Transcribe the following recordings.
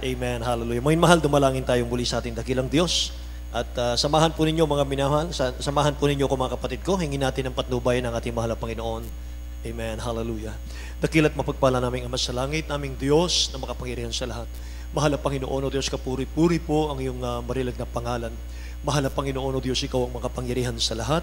Amen. Hallelujah. Mga mahal, dumalangin tayo muli sa ating dakilang Diyos. At samahan po ninyo mga minamahal, samahan po ninyo ko mga kapatid ko, hingin natin ang patnubayan ng ating mahal na Panginoon. Amen. Hallelujah. Dakilat mapagpala naming Ama sa langit, naming Diyos na makapangyarihan sa lahat. Mahal na Panginoon o Diyos, kapuri-puri po ang iyong marilag na pangalan. Mahal na Panginoon o Diyos, ikaw ang makapangyarihan sa lahat.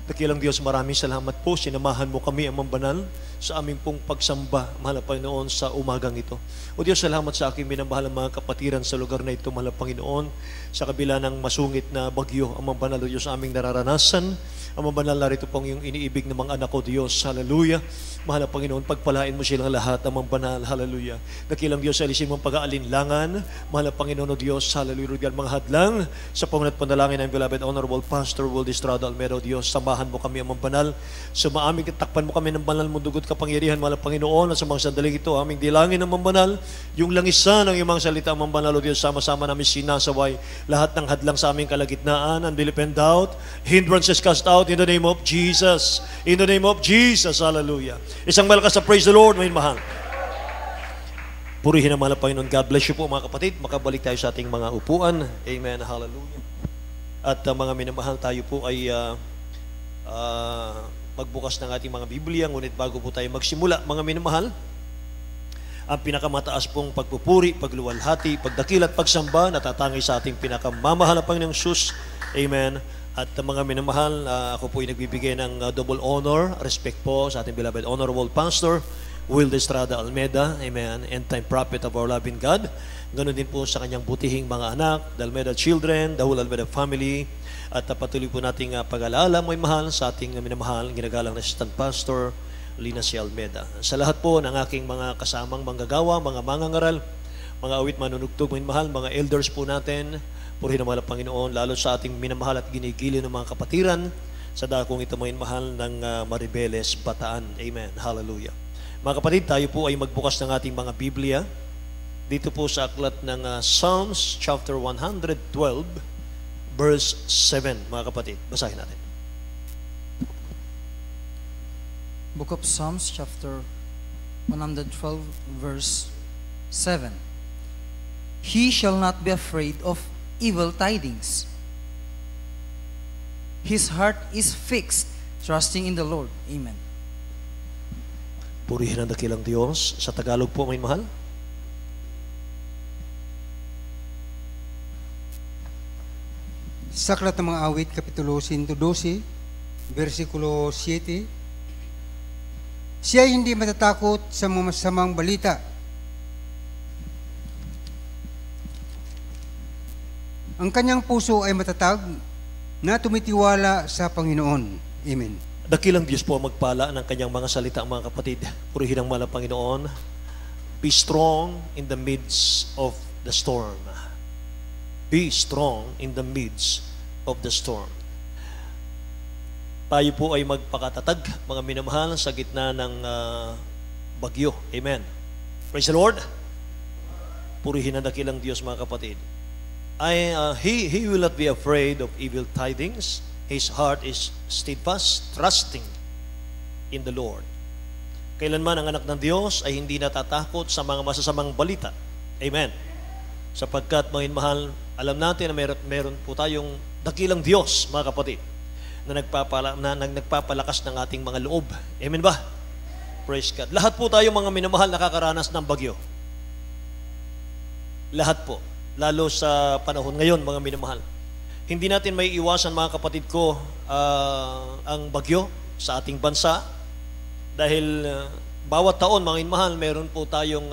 Dakilang Diyos, maraming salamat po. Sinamahan mo kami, Amang Banal, sa aming pong pagsamba, mahal na Panginoon, sa umagang ito. O Diyos, salamat sa aking minamahal mga kapatiran sa lugar na ito, mahal na Panginoon, sa kabila ng masungit na bagyo, Amang Banal, o Diyos, aming nararanasan. Amang Banal, narito pong yung iniibig ng mga anak ko, Diyos. Hallelujah. Mahal na Panginoon, pagpalain mo silang lahat, Amang Banal. Hallelujah. Dakilang Diyos, alisin mo ang pag-aalinlangan. Mahal na Panginoon, o Diyos. Hallelujah. Mga hadlang sa pangunat panalangin ng beloved Honorable Pastor Will Estrada Almedo, Diyos. Samahan mo kami, Amang Banal. Sumaaming takpan mo kami ng banal mo dugot kapangyarihan, mahal na Panginoon. At sa mga sandaling ito, aming dilangin, Amang Banal. Yung langisan ng iyong mga salita, Amang Banal, o Diyos. Sama-sama namin sinasaway lahat ng hadlang sa aming kalagitnaan, unbelief and doubt, hindrances cast out in the name of Jesus. In the name of Jesus. Hallelujah. Isang malakas sa praise the Lord, may mahal. Purihin ang mahal na Panginoon. God bless you po mga kapatid. Makabalik tayo sa ating mga upuan. Amen. Hallelujah. At mga minamahal, tayo po ay magbukas ng ating mga Biblia. Ngunit bago po tayo magsimula, mga minamahal, ang pinakamataas pong pagpupuri, pagluwalhati, pagdakil at pagsamba natatangay sa ating pinakamamahal na Panginoong Sus. Amen. At mga minamahal, ako po ay nagbibigay ng double honor, respect po sa ating beloved Honorable Pastor Will Estrada Almeida, amen, end-time prophet of our loving God. Ganon din po sa kanyang butihing mga anak, the Almeida children, the whole Almeida family. At patuloy po nating pag-alala, may mahal, sa ating minamahal, ginagalang na Assistant Pastor Lina C. Almeida. Sa lahat po ng aking mga kasamang manggagawa, mga mangangaral, mga awit manunugtog, may mahal, mga elders po natin, purihin ang mahal na Panginoon, lalo sa ating minamahal at ginigili ng mga kapatiran, sa dakong ito may mahal ng Maribeles, Bataan. Amen. Hallelujah. Mga kapatid, tayo po ay magbukas ng ating mga Biblia. Dito po sa aklat ng Psalms chapter 112, verse 7. Mga kapatid, basahin natin. Book of Psalms chapter 112, verse 7. He shall not be afraid of evil tidings. His heart is fixed, trusting in the Lord. Amen. Purihin ang dakilang Diyos. Sa Tagalog po, may mahal. Sa Aklat ng mga Awit, Kapitulo 112, versikulo 7, siya hindi matatakot sa mga masamang balita. Ang kanyang puso ay matatag na tumitiwala sa Panginoon. Amen. Dakilang Diyos po magpala ng kanyang mga salita, mga kapatid. Purihin ang mahal na Panginoon. Be strong in the midst of the storm. Be strong in the midst of the storm. Tayo po ay magpakatatag, mga minamahal, sa gitna ng bagyo. Amen. Praise the Lord. Purihin ang dakilang Diyos, mga kapatid. He will not be afraid of evil tidings. His heart is steadfast, trusting in the Lord. Kailanman ang anak ng Diyos ay hindi natatakot sa mga masasamang balita. Amen. Sapagkat, mga mahal, alam natin na meron po tayong dakilang Diyos, mga kapatid, na nagpapalakas ng ating mga loob. Amen ba? Praise God. Lahat po tayo, mga minamahal, nakakaranas ng bagyo. Lahat po. Lalo sa panahon ngayon, mga minamahal. Hindi natin may iwasan, mga kapatid ko, ang bagyo sa ating bansa. Dahil bawat taon, mga minamahal, meron po tayong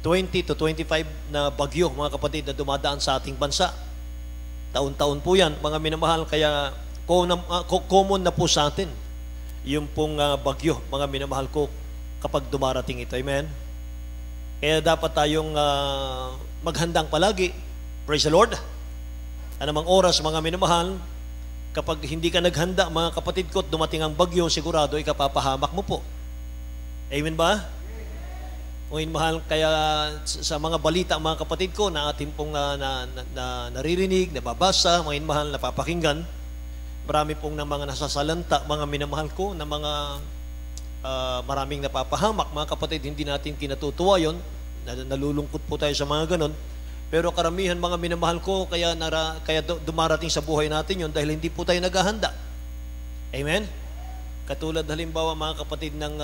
20 to 25 na bagyo, mga kapatid, na dumadaan sa ating bansa. Taon-taon po yan, mga minamahal, kaya common na po sa atin yung pong bagyo, mga minamahal ko, kapag dumarating ito. Amen? Kaya dapat tayong maghandang palagi. Praise the Lord. Anumang oras, mga minamahal, kapag hindi ka naghanda, mga kapatid ko, at dumating ang bagyo, sigurado ikapapahamak mo po. Amen ba? Mga mahal, kaya sa mga balita, mga kapatid ko, na ating pong naririnig, nababasa, mga mahal, napapakinggan, marami pong na mga nasasalanta, mga minamahal ko, na mga maraming napapahamak, mga kapatid, hindi natin kinatutuwa yon. nalulungkot po tayo sa mga ganon. Pero karamihan mga minamahal ko, kaya dumarating sa buhay natin yon dahil hindi po tayo naghahanda. Amen? Katulad halimbawa mga kapatid ng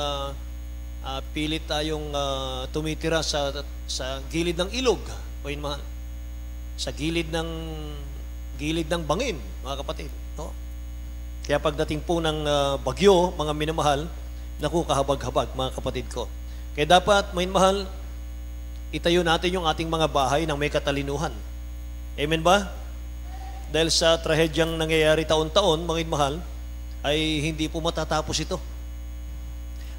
pilit tayong tumitira sa gilid ng ilog, o mahal, sa gilid ng bangin, mga kapatid. No? Kaya pagdating po ng bagyo, mga minamahal, naku, kahabag-habag, mga kapatid ko. Kaya dapat, mga minamahal, itayo natin yung ating mga bahay ng may katalinuhan. Amen ba? Dahil sa trahedyang nangyayari taon-taon, mga minamahal, ay hindi po matatapos ito.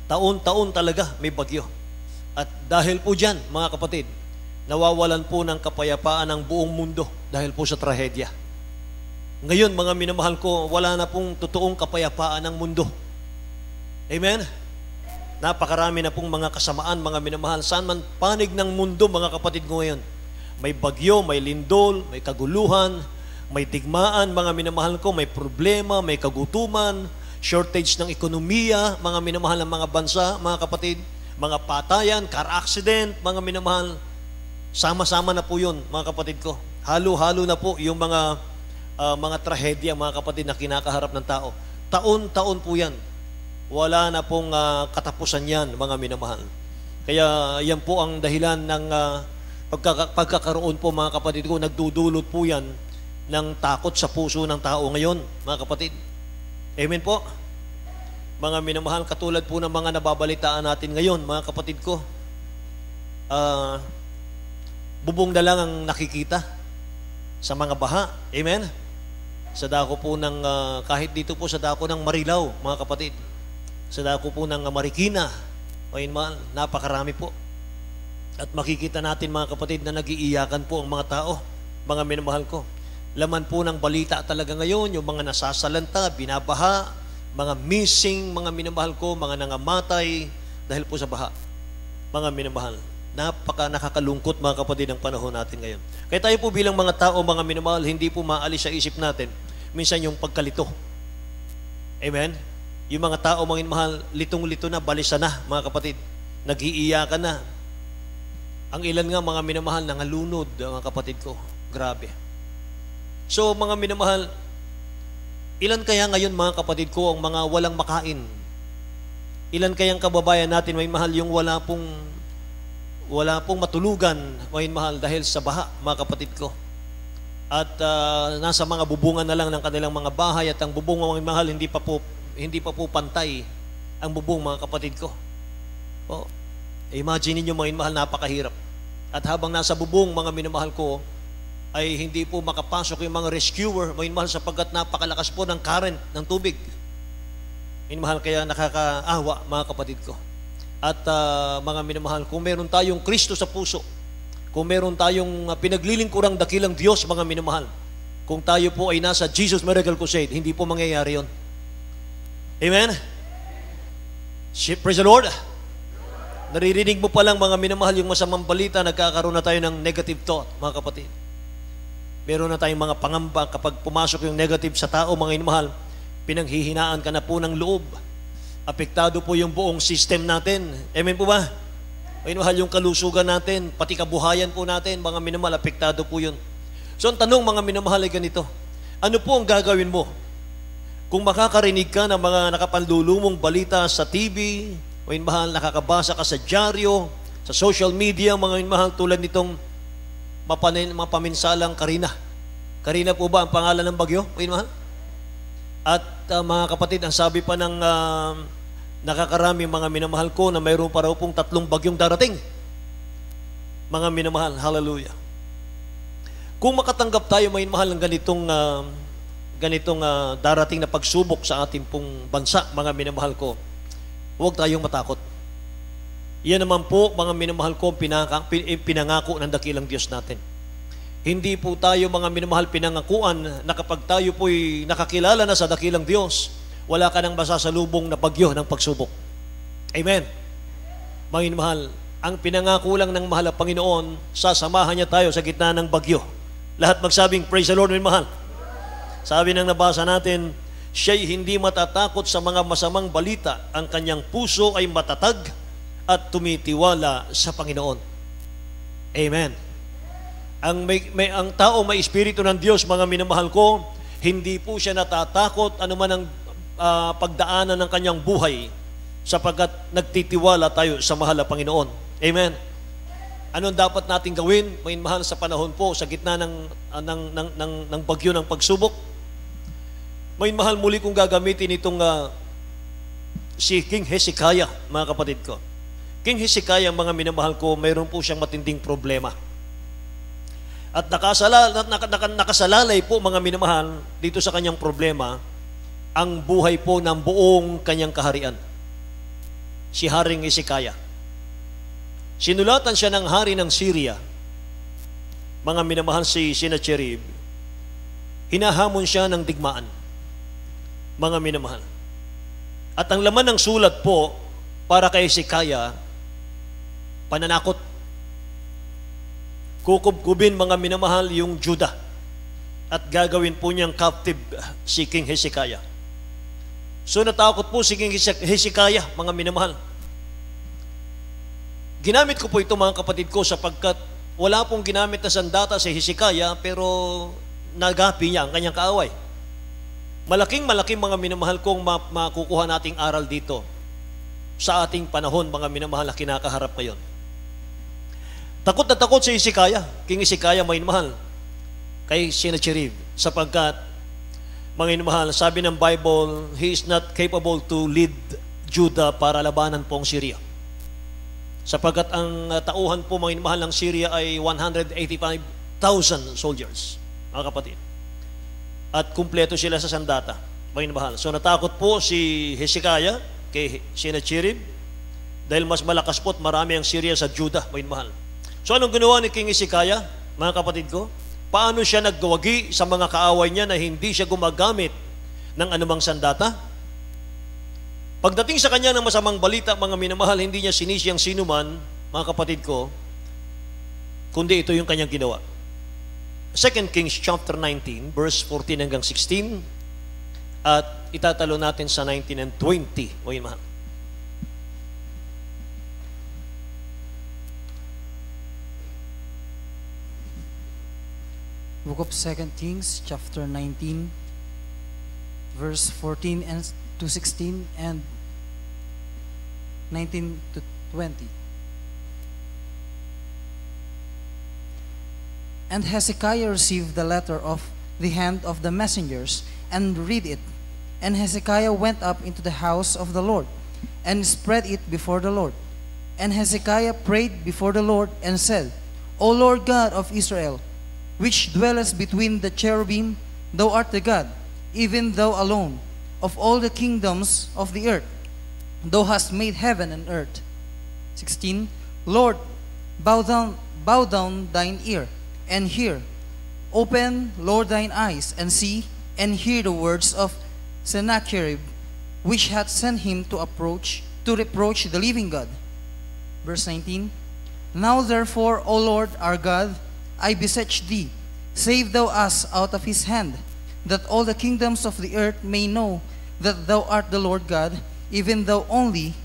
Taon-taon talaga may bagyo. At dahil po dyan, mga kapatid, nawawalan po ng kapayapaan ang buong mundo dahil po sa trahedya. Ngayon, mga minamahal ko, wala na pong totoong kapayapaan ng mundo. Amen? Napakarami na pong mga kasamaan, mga minamahal. Saan man panig ng mundo, mga kapatid ko ngayon. May bagyo, may lindol, may kaguluhan, may digmaan, mga minamahal ko, may problema, may kagutuman, shortage ng ekonomiya, mga minamahal ng mga bansa, mga kapatid, mga patayan, car accident, mga minamahal. Sama-sama na po yun, mga kapatid ko. Halo-halo na po yung mga trahedya, mga kapatid, na kinakaharap ng tao. Taon-taon po yan. Wala na pong katapusan yan, mga minamahal. Kaya yan po ang dahilan ng pagkakaroon po, mga kapatid ko, nagdudulot po yan ng takot sa puso ng tao ngayon, mga kapatid. Amen po? Mga minamahal, katulad po ng mga nababalitaan natin ngayon, mga kapatid ko, bubong na lang ang nakikita sa mga baha. Amen? Sa dako po ng, kahit dito po sa dako ng Marilao, mga kapatid, sa dako po ng Marikina, napakarami po. At makikita natin, mga kapatid, na nag-iiyakan po ang mga tao, mga minamahal ko. Laman po ng balita talaga ngayon, yung mga nasasalanta, binabaha, mga missing, mga minamahal ko, mga nangamatay dahil po sa baha. Mga minamahal, nakakalungkot, mga kapatid, ang panahon natin ngayon. Kaya tayo po bilang mga tao, mga minamahal, hindi po maalis sa isip natin minsan yung pagkalito. Amen? Yung mga tao, mga minamahal, litong-lito na, balisa na, mga kapatid. Nag-iiyakan na. Ang ilan nga, mga minamahal, nangalunod, mga kapatid ko. Grabe. So, mga minamahal, ilan kaya ngayon, mga kapatid ko, ang mga walang makain? Ilan kayang kababayan natin, may mahal, yung wala pong matulugan, may mahal, dahil sa baha, mga kapatid ko. At nasa mga bubungan na lang ng kanilang mga bahay, at ang bubong, mga mahal, hindi pa po pantay ang bubong, mga kapatid ko. Oh, imagine niyo, mga minamahal, napakahirap. At habang nasa bubong, mga minamahal ko, ay hindi po makapasok yung mga rescuer, mga minamahal, sapagkat napakalakas po ng current ng tubig. Minamahal, kaya nakakaawa, mga kapatid ko. At mga minamahal, kung meron tayong Kristo sa puso, kung meron tayong pinaglilingkurang dakilang Diyos, mga minamahal, kung tayo po ay nasa Jesus Miracle Crusade, hindi po mangyayari yon. Amen? Praise the Lord. Naririnig mo pa lang, mga minamahal, yung masamang balita, nagkakaroon na tayo ng negative thought, mga kapatid. Meron na tayong mga pangamba kapag pumasok yung negative sa tao, mga minamahal, pinanghihinaan ka na po ng loob. Apektado po yung buong system natin. Amen po ba? Mga minamahal, yung kalusugan natin, pati kabuhayan po natin, mga minamahal, apektado po yun. So ang tanong, mga minamahal, ay ganito. Ano po ang gagawin mo? Kung makakarinig ka ng mga nakapanlulumong balita sa TV, mga minamahal, nakakabasa ka sa dyaryo, sa social media, mga minamahal, tulad nitong mapaminsalang Karina. Karina po ba ang pangalan ng bagyo, mga minamahal? At mga kapatid, ang sabi pa ng nakakarami, mga minamahal ko, na mayroon pa raw pong 3 bagyong darating. Mga minamahal, hallelujah. Kung makatanggap tayo, mga minamahal, ng ganitong darating na pagsubok sa ating pong bansa, mga minamahal ko, huwag tayong matakot. Yan naman po, mga minamahal ko, pinangako ng dakilang Diyos natin. Hindi po tayo, mga minamahal, pinangakuan na kapag tayo po'y nakakilala na sa dakilang Diyos, wala ka nang masasalubong na bagyo ng pagsubok. Amen. Mga minamahal, ang pinangako lang ng mahal na Panginoon, sasamahan niya tayo sa gitna ng bagyo. Lahat magsabing, praise the Lord, minamahal. Sabi ng nabasa natin, siya'y hindi matatakot sa mga masamang balita. Ang kanyang puso ay matatag at tumitiwala sa Panginoon. Amen. Ang tao may espiritu ng Diyos, mga minamahal ko, hindi po siya natatakot anuman ang pagdaanan ng kanyang buhay sapagkat nagtitiwala tayo sa mahal na Panginoon. Amen. Anong dapat nating gawin, mga mahal, sa panahon po, sa gitna ng bagyo ng pagsubok? Mga mahal, muli kong gagamitin itong si King Hezekiah, mga kapatid ko. King Hezekiah, mga minamahal ko, mayroon po siyang matinding problema. At nakasalalay po, mga minamahal, dito sa kanyang problema, ang buhay po ng buong kanyang kaharian. Si Haring Hezekiah. Sinulatan siya ng hari ng Syria, mga minamahal, si Sennacherib. Hinahamon siya ng digmaan, mga minamahal. At ang laman ng sulat po, para kay Hezekiah, pananakot. Kukubkubin, mga minamahal, yung Judah. At gagawin po niyang captive si King Hezekiah. So natakot po si King Hezekiah, mga minamahal. Ginamit ko po ito, mga kapatid ko, sapagkat wala pong ginamit na sandata si Hezekiah, pero nagapi niya ang kanyang kaaway. Malaking mga minamahal kong makukuha nating aral dito sa ating panahon, mga minamahal, na kinakaharap ngayon. Takot na takot si Hezekiah, King Hezekiah, mga minamahal, kay Sennacherib, sapagkat, mga minamahal, sabi ng Bible, he is not capable to lead Judah para labanan po ang Syria. Sapagkat ang tauhan po, mga minamahal, ng Syria ay 185,000 soldiers, mga kapatid. At kumpleto sila sa sandata, mga minamahal. So natakot po si Hezekiah kay Sennacherib dahil mas malakas po at marami ang Syria sa Judah, mga minamahal. So anong ginawa ni King Hezekiah, mga kapatid ko? Paano siya nagwagi sa mga kaaway niya na hindi siya gumagamit ng anumang sandata? Pagdating sa kanya ng masamang balita, mga minamahal, hindi niya sinisi ang sinuman, mga kapatid ko, kundi ito yung kanyang ginawa. 2 Kings chapter 19, verse 14 hanggang 16, at itatalo natin sa 19 and 20, mga minamahal. Book of 2 Kings, chapter 19, verse 14 and to 16 and 19 to 20. And Hezekiah received the letter of the hand of the messengers and read it. And Hezekiah went up into the house of the Lord and spread it before the Lord. And Hezekiah prayed before the Lord and said, O Lord God of Israel, which dwellest between the cherubim, thou art the God, even thou alone, of all the kingdoms of the earth. Thou hast made heaven and earth. 16. Lord, bow down thine ear, and hear. Open, Lord, thine eyes, and see, and hear the words of Sennacherib, which hath sent him to reproach the living God. Verse 19. Now therefore, O Lord our God, I beseech thee, save thou us out of his hand, that all the kingdoms of the earth may know that thou art the Lord God, even thou only.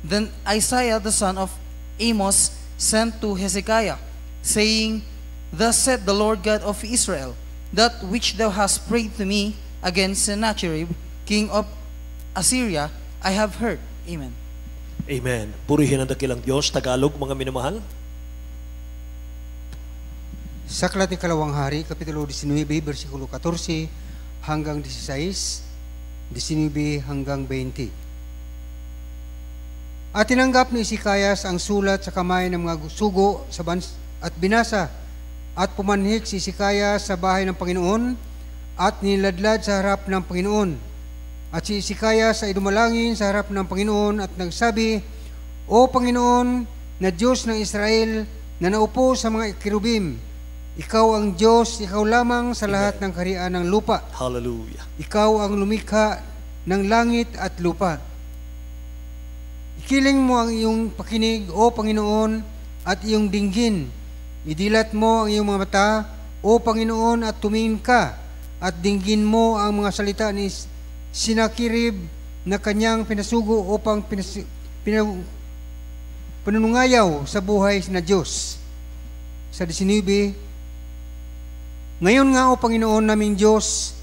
Then Isaiah the son of Amos sent to Hezekiah, saying, Thus said the Lord God of Israel, that which thou hast prayed to me against Sennacherib, king of Assyria, I have heard. Amen. Amen. Purihin ang dakilang Diyos. Tagalog, mga minamahal. Sa Aklat ni Kalawang Hari, Kapitulo 19, versikulo 14 hanggang 16, 19 hanggang 20. At tinanggap ni Hezekias ang sulat sa kamay ng mga sugo at binasa, at pumanhik si Hezekias sa bahay ng Panginoon at niladlad sa harap ng Panginoon. At si Hezekias ay dumalangin sa harap ng Panginoon at nagsabi, O Panginoon, na Diyos ng Israel, na naupo sa mga kerubim, Ikaw ang Diyos, Ikaw lamang sa lahat ng kaharian ng lupa. Hallelujah. Ikaw ang lumikha ng langit at lupa. Ikiling mo ang iyong pakinig, O Panginoon, at iyong dinggin. Idilat mo ang iyong mga mata, O Panginoon, at tumingin ka, at dinggin mo ang mga salita ni Sennacherib na kanyang pinasugo upang panunungayaw sa buhay na Diyos. Sa 19, ngayon nga o Panginoon naming Diyos,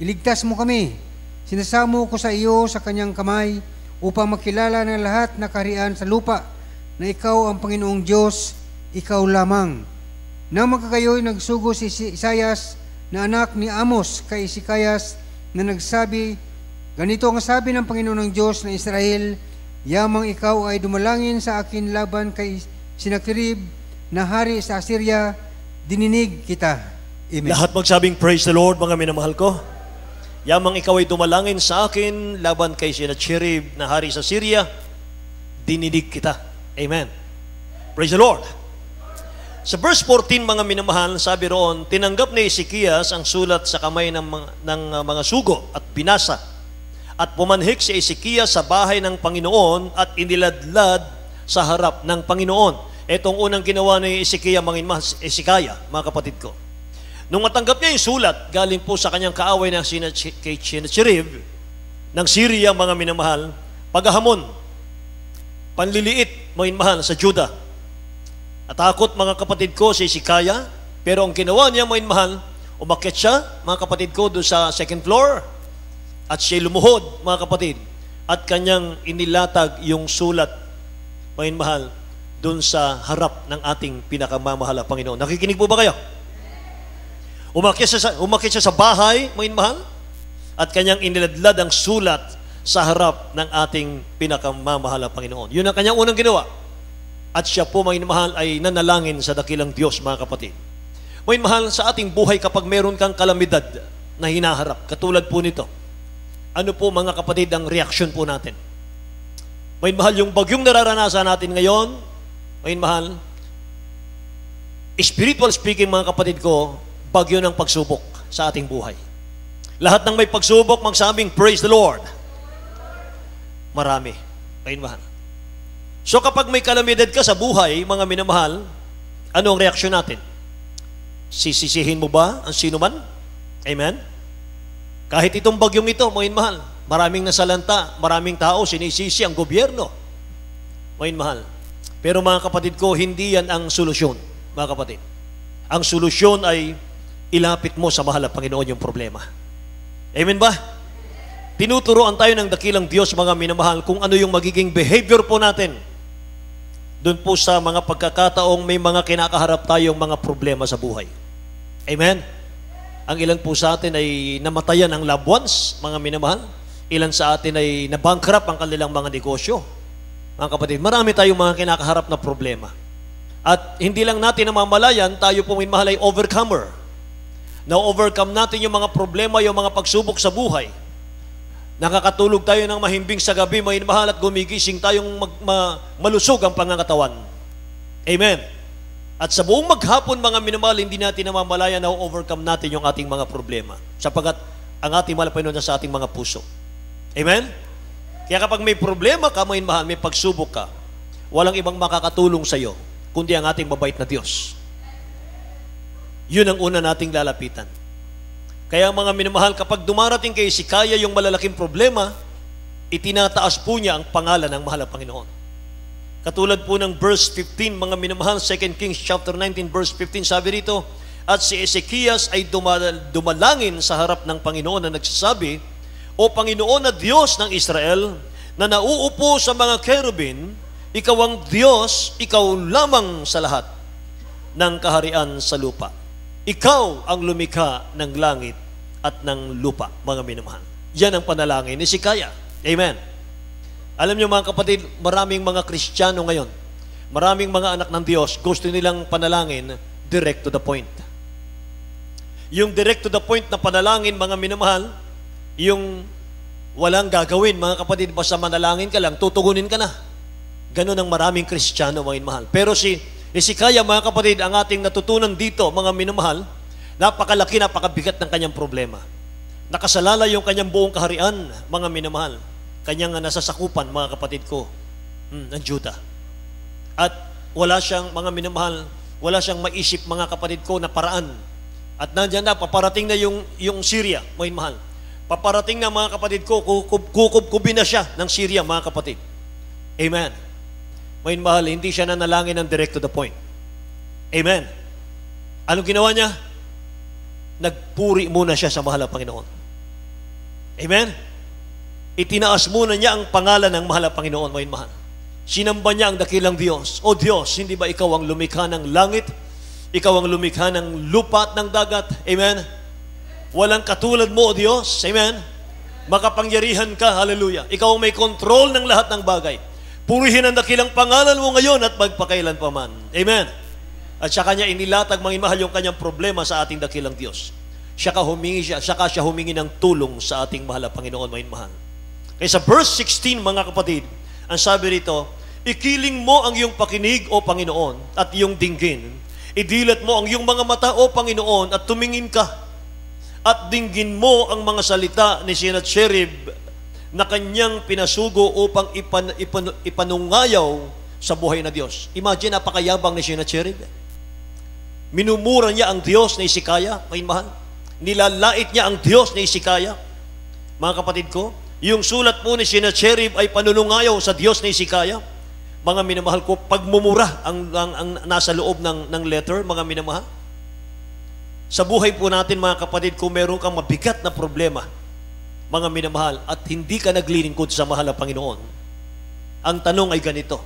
iligtas mo kami. Sinasamo ko sa iyo sa kanyang kamay upang makilala ng lahat na kaharian sa lupa na ikaw ang Panginoong Diyos, ikaw lamang. Nang magkakayo'y nagsugo si Isayas na anak ni Amos kay Ezekias na nagsabi, ganito ang sabi ng Panginoon ng Diyos ng Israel, yamang ikaw ay dumalangin sa akin laban kay Sennacherib na hari sa Assyria, dininig kita. Amen. Lahat magsabing praise the Lord, mga minamahal ko. Yamang ikaw ay dumalangin sa akin laban kay Sennacherib na hari sa Syria, dininig kita. Amen. Praise the Lord. Sa verse 14, mga minamahal, sabi roon, tinanggap ni Ezekias ang sulat sa kamay ng mga sugo at binasa. At pumanhik si Ezekias sa bahay ng Panginoon at iniladlad sa harap ng Panginoon. Itong unang ginawa ni Ezekias, mga kapatid ko. Nung matanggap niya yung sulat, galing po sa kanyang kaaway na kay Sennacherib ng Syria, mga minamahal, paghahamon, panliliit, mga minamahal, sa Judah. At takot, mga kapatid ko, si Ezekias, pero ang ginawa niya, mga minamahal, umakyat siya, mga kapatid ko, doon sa second floor, at siya lumuhod, mga kapatid, at kanyang inilatag yung sulat, mga minamahal, doon sa harap ng ating pinakamamahal na Panginoon. Nakikinig po ba kayo? Umakyat siya sa bahay, mga mahal, at kanyang iniladlad ang sulat sa harap ng ating pinakamamahal na Panginoon. Yun ang kanyang unang ginawa. At siya po, mga mahal, ay nanalangin sa dakilang Diyos, mga kapatid. Mga mahal, sa ating buhay, kapag meron kang kalamidad na hinaharap, katulad po nito, ano po, mga kapatid, ang reaksyon po natin? Mga mahal, yung bagyong nararanasan natin ngayon, mga mahal, spiritual speaking, mga kapatid ko, bagyo ng pagsubok sa ating buhay. Lahat ng may pagsubok, magsabing, praise the Lord. Marami. Kain mahal. So kapag may kalamidad ka sa buhay, mga minamahal, ano ang reaksyon natin? Sisisihin mo ba ang sino man? Amen? Kahit itong bagyong ito, mga minamahal, maraming nasalanta, maraming tao, sinisisi ang gobyerno. Mga minamahal. Pero mga kapatid ko, hindi yan ang solusyon, mga kapatid. Ang solusyon ay ilapit mo sa mahal na Panginoon yung problema. Amen ba? Tinuturoan tayo ng dakilang Diyos, mga minamahal, kung ano yung magiging behavior po natin doon po sa mga pagkakataong may mga kinakaharap tayong mga problema sa buhay. Amen? Ang ilan po sa atin ay namatayan ang loved ones, mga minamahal. Ilan sa atin ay nabankrupt ang kanilang mga negosyo. Mga kapatid, marami tayong mga kinakaharap na problema. At hindi lang natin namamalayan, tayo po minamahal ay overcomer. Na-overcome natin yung mga problema, yung mga pagsubok sa buhay. Nakakatulog tayo ng mahimbing sa gabi, mahal at gumigising tayong malusog ang pangangatawan. Amen. At sa buong maghapon, mga minamahal, hindi natin namamalayan na overcome natin yung ating mga problema. Sapagat ang ating mahal Panginoon sa ating mga puso. Amen? Kaya kapag may problema ka, mahal, may pagsubok ka, walang ibang makakatulong sa iyo, kundi ang ating mabait na Diyos. Yun ang una nating lalapitan. Kaya mga minamahal, kapag dumarating kay Ezekias yung malalaking problema, itinataas po niya ang pangalan ng mahal na Panginoon. Katulad po ng verse 15, mga minamahal, 2 Kings chapter 19, verse 15, sabi rito, at si Ezekias ay dumalangin sa harap ng Panginoon na nagsasabi, O Panginoon na Diyos ng Israel, na nauupo sa mga kerubin, ikaw ang Diyos, ikaw lamang sa lahat ng kaharian sa lupa. Ikaw ang lumikha ng langit at ng lupa, mga minamahal. Yan ang panalangin ni Ezekias. Amen. Alam niyo mga kapatid, maraming mga Kristiyano ngayon, maraming mga anak ng Diyos, gusto nilang panalangin direct to the point. Yung direct to the point na panalangin, mga minamahal, yung walang gagawin, mga kapatid, basta manalangin ka lang, tutugunin ka na. Ganun ang maraming Kristiyano, mga minamahal. Pero si Ezekias, mga kapatid, ang ating natutunan dito, mga minamahal, napakalaki, napakabigat ng kanyang problema. Nakasalala yung kanyang buong kaharian, mga minamahal. Kanyang nasasakupan, mga kapatid ko, ng Judah. At wala siyang, mga minamahal, wala siyang maisip, mga kapatid ko, na paraan. At nandiyan na, paparating na yung Syria, mga minamahal. Paparating na, mga kapatid ko, kukubin na siya ng Syria, mga kapatid. Amen. Mga mahal, hindi siya nanalangin ng direct to the point. Amen. Anong ginawa niya? Nagpuri muna siya sa mahal na Panginoon. Amen. Itinaas muna niya ang pangalan ng mahal na Panginoon, mga mahal. Sinamba niya ang dakilang Diyos. O Diyos, hindi ba ikaw ang lumikha ng langit? Ikaw ang lumikha ng lupa at ng dagat? Amen. Walang katulad mo, O Diyos. Amen. Makapangyarihan ka. Hallelujah. Ikaw ang may control ng lahat ng bagay. Purihin ang dakilang pangalan mo ngayon at magpakailan pa man. Amen. At siya kanya inilatag, mga mahal, yung kanyang problema sa ating dakilang Diyos. Siya siya humingi ng tulong sa ating mahal na Panginoon, mga mahal. Kaya sa verse 16, mga kapatid, ang sabi rito, ikiling mo ang iyong pakinig, O Panginoon, at iyong dinggin. Idilat mo ang iyong mga mata, O Panginoon, at tumingin ka. At dinggin mo ang mga salita ni Sennacherib na kanyang pinasugo upang ipanungayaw sa buhay na Diyos. Imagine, napakayabang ni Sennacherib. Minumura niya ang Diyos na Hezekiah, may mahal. Nilalait niya ang Diyos na Hezekiah. Mga kapatid ko, yung sulat po ni Sennacherib ay panunungayaw sa Diyos na Hezekiah. Mga minamahal ko, pagmumura ang nasa loob ng letter, mga minamahal. Sa buhay po natin, mga kapatid, kung meron kang mabigat na problema, mga minamahal, at hindi ka naglilingkod sa mahal na Panginoon, ang tanong ay ganito.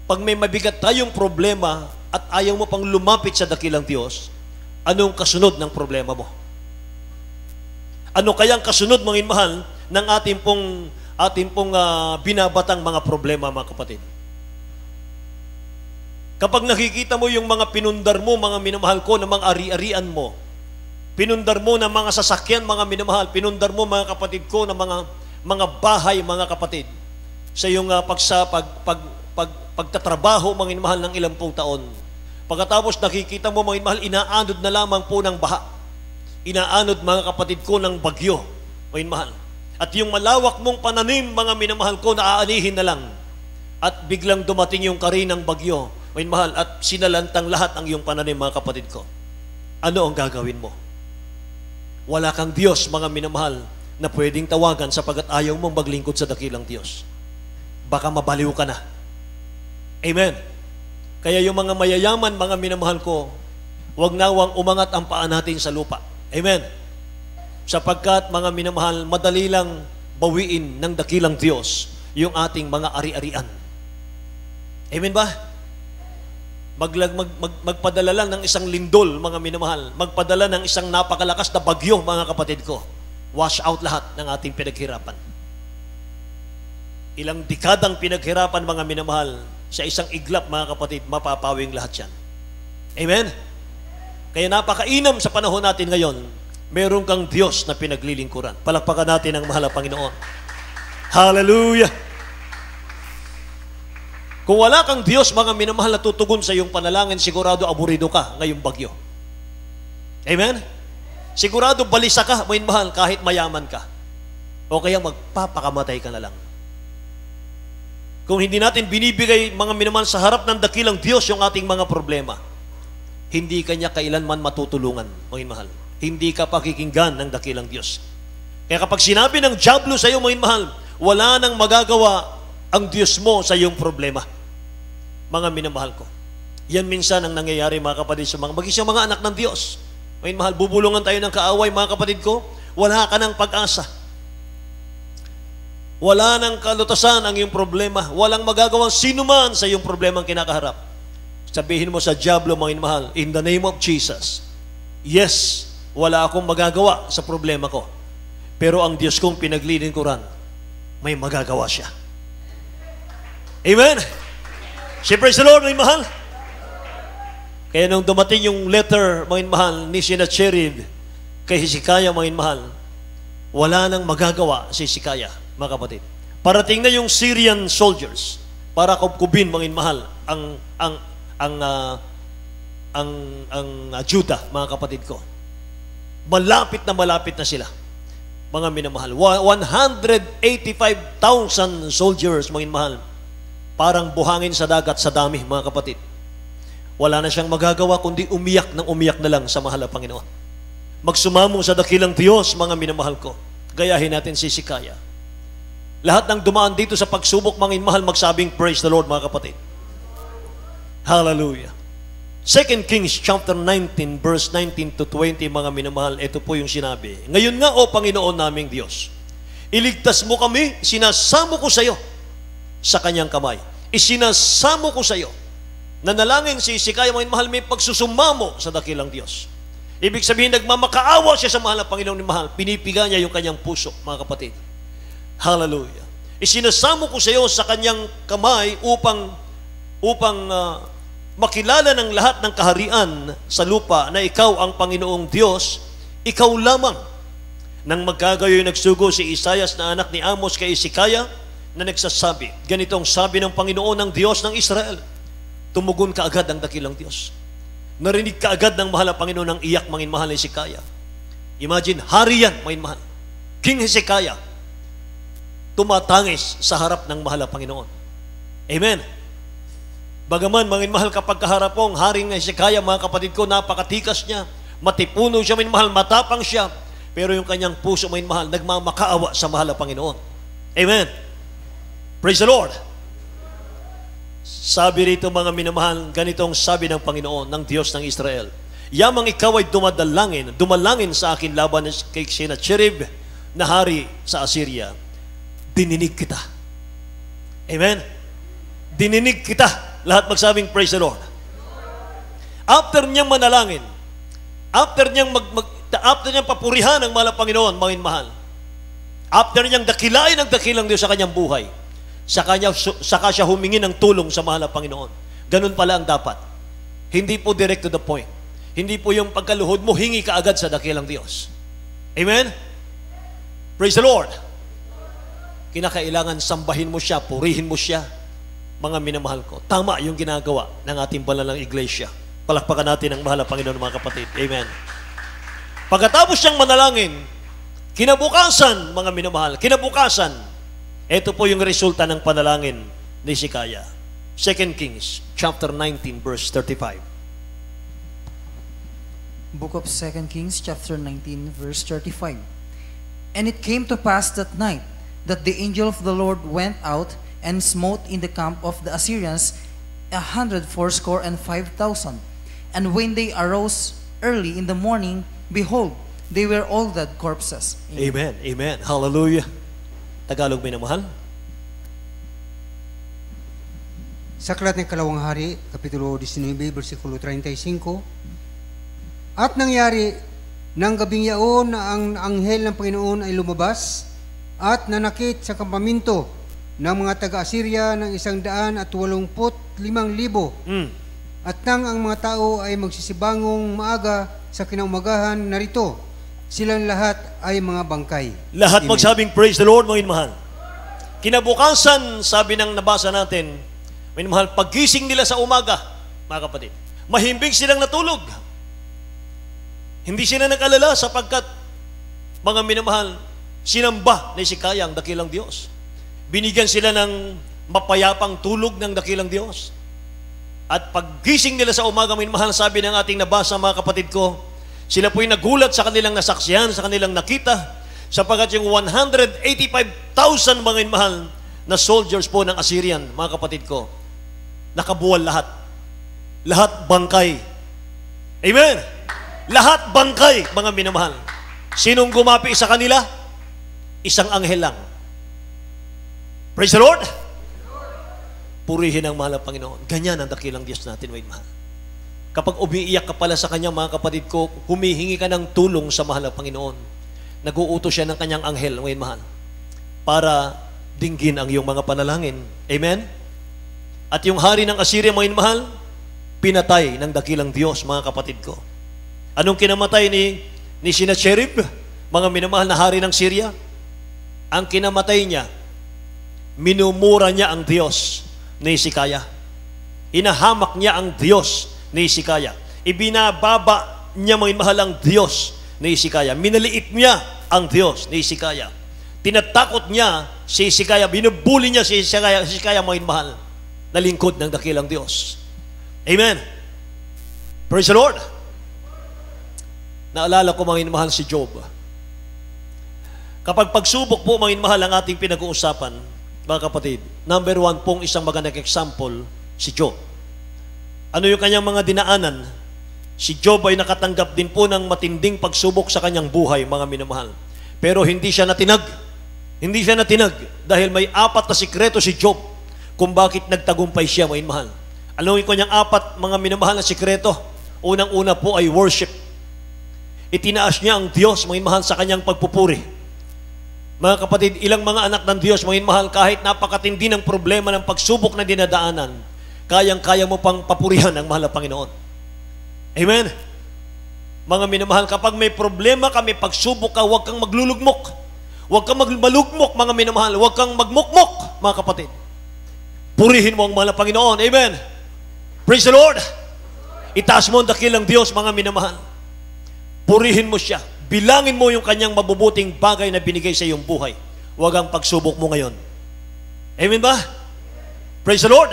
Pag may mabigat tayong problema at ayaw mo pang lumapit sa dakilang Diyos, anong kasunod ng problema mo? Ano kayang kasunod, mga mahal, ng ating pong binabatang mga problema, mga kapatid? Kapag nakikita mo yung mga pinundar mo, mga minamahal ko, na mga ari-arian mo, pinundar mo ng mga sasakyan, mga minamahal, pinundar mo, mga kapatid ko, ng mga bahay, mga kapatid, sa iyong pagtatrabaho, mga minamahal, ng ilang pong taon. Pagkatapos nakikita mo, mga minamahal, inaanod na lamang po ng baha. Inaanod, mga kapatid ko, ng bagyo, mga minamahal. At yung malawak mong pananim, mga minamahal ko, naaanihin na lang. At biglang dumating yung karinang bagyo, mga minamahal, at sinalantang lahat ang iyong pananim, mga kapatid ko. Ano ang gagawin mo? Wala kang Diyos, mga minamahal, na pwedeng tawagan sapagat ayaw mong maglingkod sa dakilang Diyos. Baka mabaliw ka na. Amen. Kaya yung mga mayayaman, mga minamahal ko, huwag nawang umangat ang paa natin sa lupa. Amen. Sapagkat, mga minamahal, madali lang bawiin ng dakilang Diyos yung ating mga ari-arian. Amen ba? Magpadala lang ng isang lindol, mga minamahal. Magpadala ng isang napakalakas na bagyo, mga kapatid ko. Wash out lahat ng ating pinaghirapan. Ilang dekadang pinaghirapan, mga minamahal, sa isang iglap, mga kapatid, mapapawing lahat yan. Amen? Kaya napakainam sa panahon natin ngayon, meron kang Diyos na pinaglilingkuran. Palakpakan natin ang mahal na Panginoon. Hallelujah! Kung wala kang Diyos, mga minamahal, na tutugon sa iyong panalangin, sigurado aburido ka ngayong bagyo. Amen? Sigurado balisa ka, mga minamahal, kahit mayaman ka. O kaya magpapakamatay ka na lang. Kung hindi natin binibigay, mga minamahal, sa harap ng dakilang Diyos yung ating mga problema, hindi kanya kailanman matutulungan, mga minamahal. Hindi ka pakikinggan ng dakilang Diyos. Kaya kapag sinabi ng diablo sa iyo, mga minamahal, wala nang magagawa ang Diyos mo sa iyong problema. Mga minamahal ko. Yan minsan ang nangyayari, mga kapatid, sa maging mga anak ng Diyos. Mga minamahal, bubulungan tayo ng kaaway, mga kapatid ko, wala ka ng pag-asa. Wala nang kalutasan ang iyong problema. Walang magagawang sinuman sa iyong problemang kinakaharap. Sabihin mo sa diablo, mga minamahal, in the name of Jesus, yes, wala akong magagawa sa problema ko. Pero ang Diyos kong pinaglilingkuran, may magagawa siya. Amen? Si praise the Lord, mga mahal. Kaya nung dumating yung letter, mga mahal, ni Sennacherib kay Hezekiah, mga mahal, wala nang magagawa si Hezekiah, mga kapatid. Parating na yung Syrian soldiers para kubkubin, mga mahal, ang Judah, mga kapatid ko. Malapit na sila, mga minamahal. 185,000 soldiers, mga minamahal. Parang buhangin sa dagat sa dami, mga kapatid. Wala na siyang magagawa kundi umiyak na lang sa mahal na Panginoon. Magsumamo sa dakilang Diyos, mga minamahal ko. Gayahin natin si Hezekiah. Lahat ng dumaan dito sa pagsubok, mga inmahal, magsabing, praise the Lord, mga kapatid. Hallelujah. 2 Kings chapter 19, verse 19 to 20, mga minamahal, ito po yung sinabi. Ngayon nga, o Panginoon naming Diyos, iligtas mo kami, sinasamo ko sa iyo sa kanyang kamay. Isinasamo ko sa iyo. Nanalangin si Hezekiah, mga minamahal, may pagsusumamo sa dakilang Diyos. Ibig sabihin, nagmamakaawa siya sa mahal na Panginoon ni mahal. Pinipiga niya yung kanyang puso, mga kapatid. Hallelujah. Isinasamo ko sa iyo sa kanyang kamay upang makilala ng lahat ng kaharian sa lupa na ikaw ang Panginoong Diyos, ikaw lamang. Nang magkagayoy nagsugo si Isaias na anak ni Amos kay Hezekiah na nagsasabi, ganitong sabi ng Panginoon ng Diyos ng Israel, tumugon kaagad ang dakilang Diyos. Narinig kaagad ng mahal na Panginoon ng iyak, mga mahal ni Hezekiah. Imagine, hari yan, mga mahal. King Hezekiah, tumatangis sa harap ng mahal na Panginoon. Amen. Bagaman, mga mahal, kapag kaharap pong haring Hezekiah, mga kapatid ko, napakatikas niya, matipuno siya, mga mahal, matapang siya, pero yung kanyang puso, mga mahal, nagmamakaawa sa mahal na Panginoon. Amen. Praise the Lord. Sabi rito, mga minamahal, ganitong sabi ng Panginoon, ng Diyos ng Israel, yamang ikaw ay dumalangin sa akin laban kay Sennacherib na hari sa Assyria, dininig kita. Amen? Dininig kita. Lahat magsabing, praise the Lord. After niyang manalangin, after niyang papurihan ng mahal na Panginoon, mga mahal, after niyang dakilain ang dakilang Diyos sa kanyang buhay, saka siya humingi ng tulong sa mahal na Panginoon. Ganun pala ang dapat. Hindi po direct to the point. Hindi po yung pagkaluhod mo, hingi ka agad sa dakilang Diyos. Amen? Praise the Lord. Kinakailangan sambahin mo siya, purihin mo siya. Mga minamahal ko, tama yung ginagawa ng ating banalang iglesia. Palakpakan natin ang mahal na Panginoon, mga kapatid. Amen. Pagkatapos siyang manalangin, kinabukasan, mga minamahal, kinabukasan, ito po yung resulta ng panalangin ni Hezekiah. 2 Kings chapter 19, verse 35. Book of 2 Kings chapter 19, verse 35. And it came to pass that night that the angel of the Lord went out and smote in the camp of the Assyrians 180,5,000. And when they arose early in the morning, behold, they were all dead corpses. Amen. Amen. Hallelujah. Tagalog, minamahal. Sa Aklat ng Kalawang Hari, Kapitulo 19, versikulo 35, at nangyari ng gabing yaon na ang anghel ng Panginoon ay lumabas at nanakit sa kampaminto ng mga taga-Assyria ng 185,000 at nang ang mga tao ay magsisibangong maaga sa kinaumagahan, narito silang lahat ay mga bangkay. Lahat Amen. magsabing praise the Lord, mga mahal. Kinabukasan, sabi ng nabasa natin, mga mahal, paggising nila sa umaga, mga kapatid, mahimbing silang natulog. Hindi sila nag-alala sapagkat, mga minamahal, sinamba ni Hezekiah ang dakilang Diyos. Binigyan sila ng mapayapang tulog ng dakilang Diyos. At paggising nila sa umaga, may mahal, sabi ng ating nabasa, mga kapatid ko, sila po'y nagulat sa kanilang nasaksihan, sa kanilang nakita, sapagkat yung 185,000 mga mahal na soldiers po ng Assyrian, mga kapatid ko, nakabuwal lahat. Lahat bangkay. Amen? Lahat bangkay, mga minamahal. Sinong gumapi sa kanila? Isang anghel lang. Praise the Lord! Purihin ang mahal na Panginoon. Ganyan ang dakilang Diyos natin, may mahal. Kapag umiiyak ka pala sa Kanya, mga kapatid ko, humihingi ka ng tulong sa mahal na Panginoon. Nag-uutos siya ng Kanyang anghel, may mahal, para dinggin ang iyong mga panalangin. Amen? At yung hari ng Assyria, mga mahal, pinatay ng dakilang Diyos, mga kapatid ko. Anong kinamatay ni Sennacherib, mga minamahal na hari ng Syria? Ang kinamatay niya, minumura niya ang Diyos ni Hezekiah. Hinahamak niya ang Diyos ni Hezekiah. Ibinababa niya, mga mahal, ang Diyos ni Hezekiah. Minaliit niya ang Diyos ni Hezekiah. Tinatakot niya si Hezekiah. Binubuli niya si Hezekiah, mga mahal, na lingkod ng dakilang Diyos. Amen. Praise the Lord. Naalala ko, mga mahal, si Job. Kapag pagsubok po, mga mahal, ang ating pinag-uusapan, mga kapatid, number one pong isang magandang example, si Job. Ano yung kanyang mga dinaanan? Si Job ay nakatanggap din po ng matinding pagsubok sa kanyang buhay, mga minamahal. Pero hindi siya natinag. Hindi siya natinag dahil may 4 na sikreto si Job kung bakit nagtagumpay siya, mga minamahal. Ano yung kanyang 4, mga minamahal, na sikreto? Unang-una po ay worship. Itinaas niya ang Diyos, mga minamahal, sa kanyang pagpupuri. Mga kapatid, ilang mga anak ng Diyos, mga minamahal, kahit napakatindi ng problema ng pagsubok na dinadaanan, kayang-kaya mo pang papurihan ang mahal na Panginoon. Amen? Mga minamahal, kapag may problema ka, may pagsubok ka, huwag kang maglulugmok. Huwag kang malugmok, mga minamahal. Huwag kang magmukmok, mga kapatid. Purihin mo ang mahal na Panginoon. Amen? Praise the Lord! Itaas mo ang dakilang Diyos, mga minamahal. Purihin mo siya. Bilangin mo yung kanyang mabubuting bagay na binigay sa iyong buhay. Huwag ang pagsubok mo ngayon. Amen ba? Praise the Lord!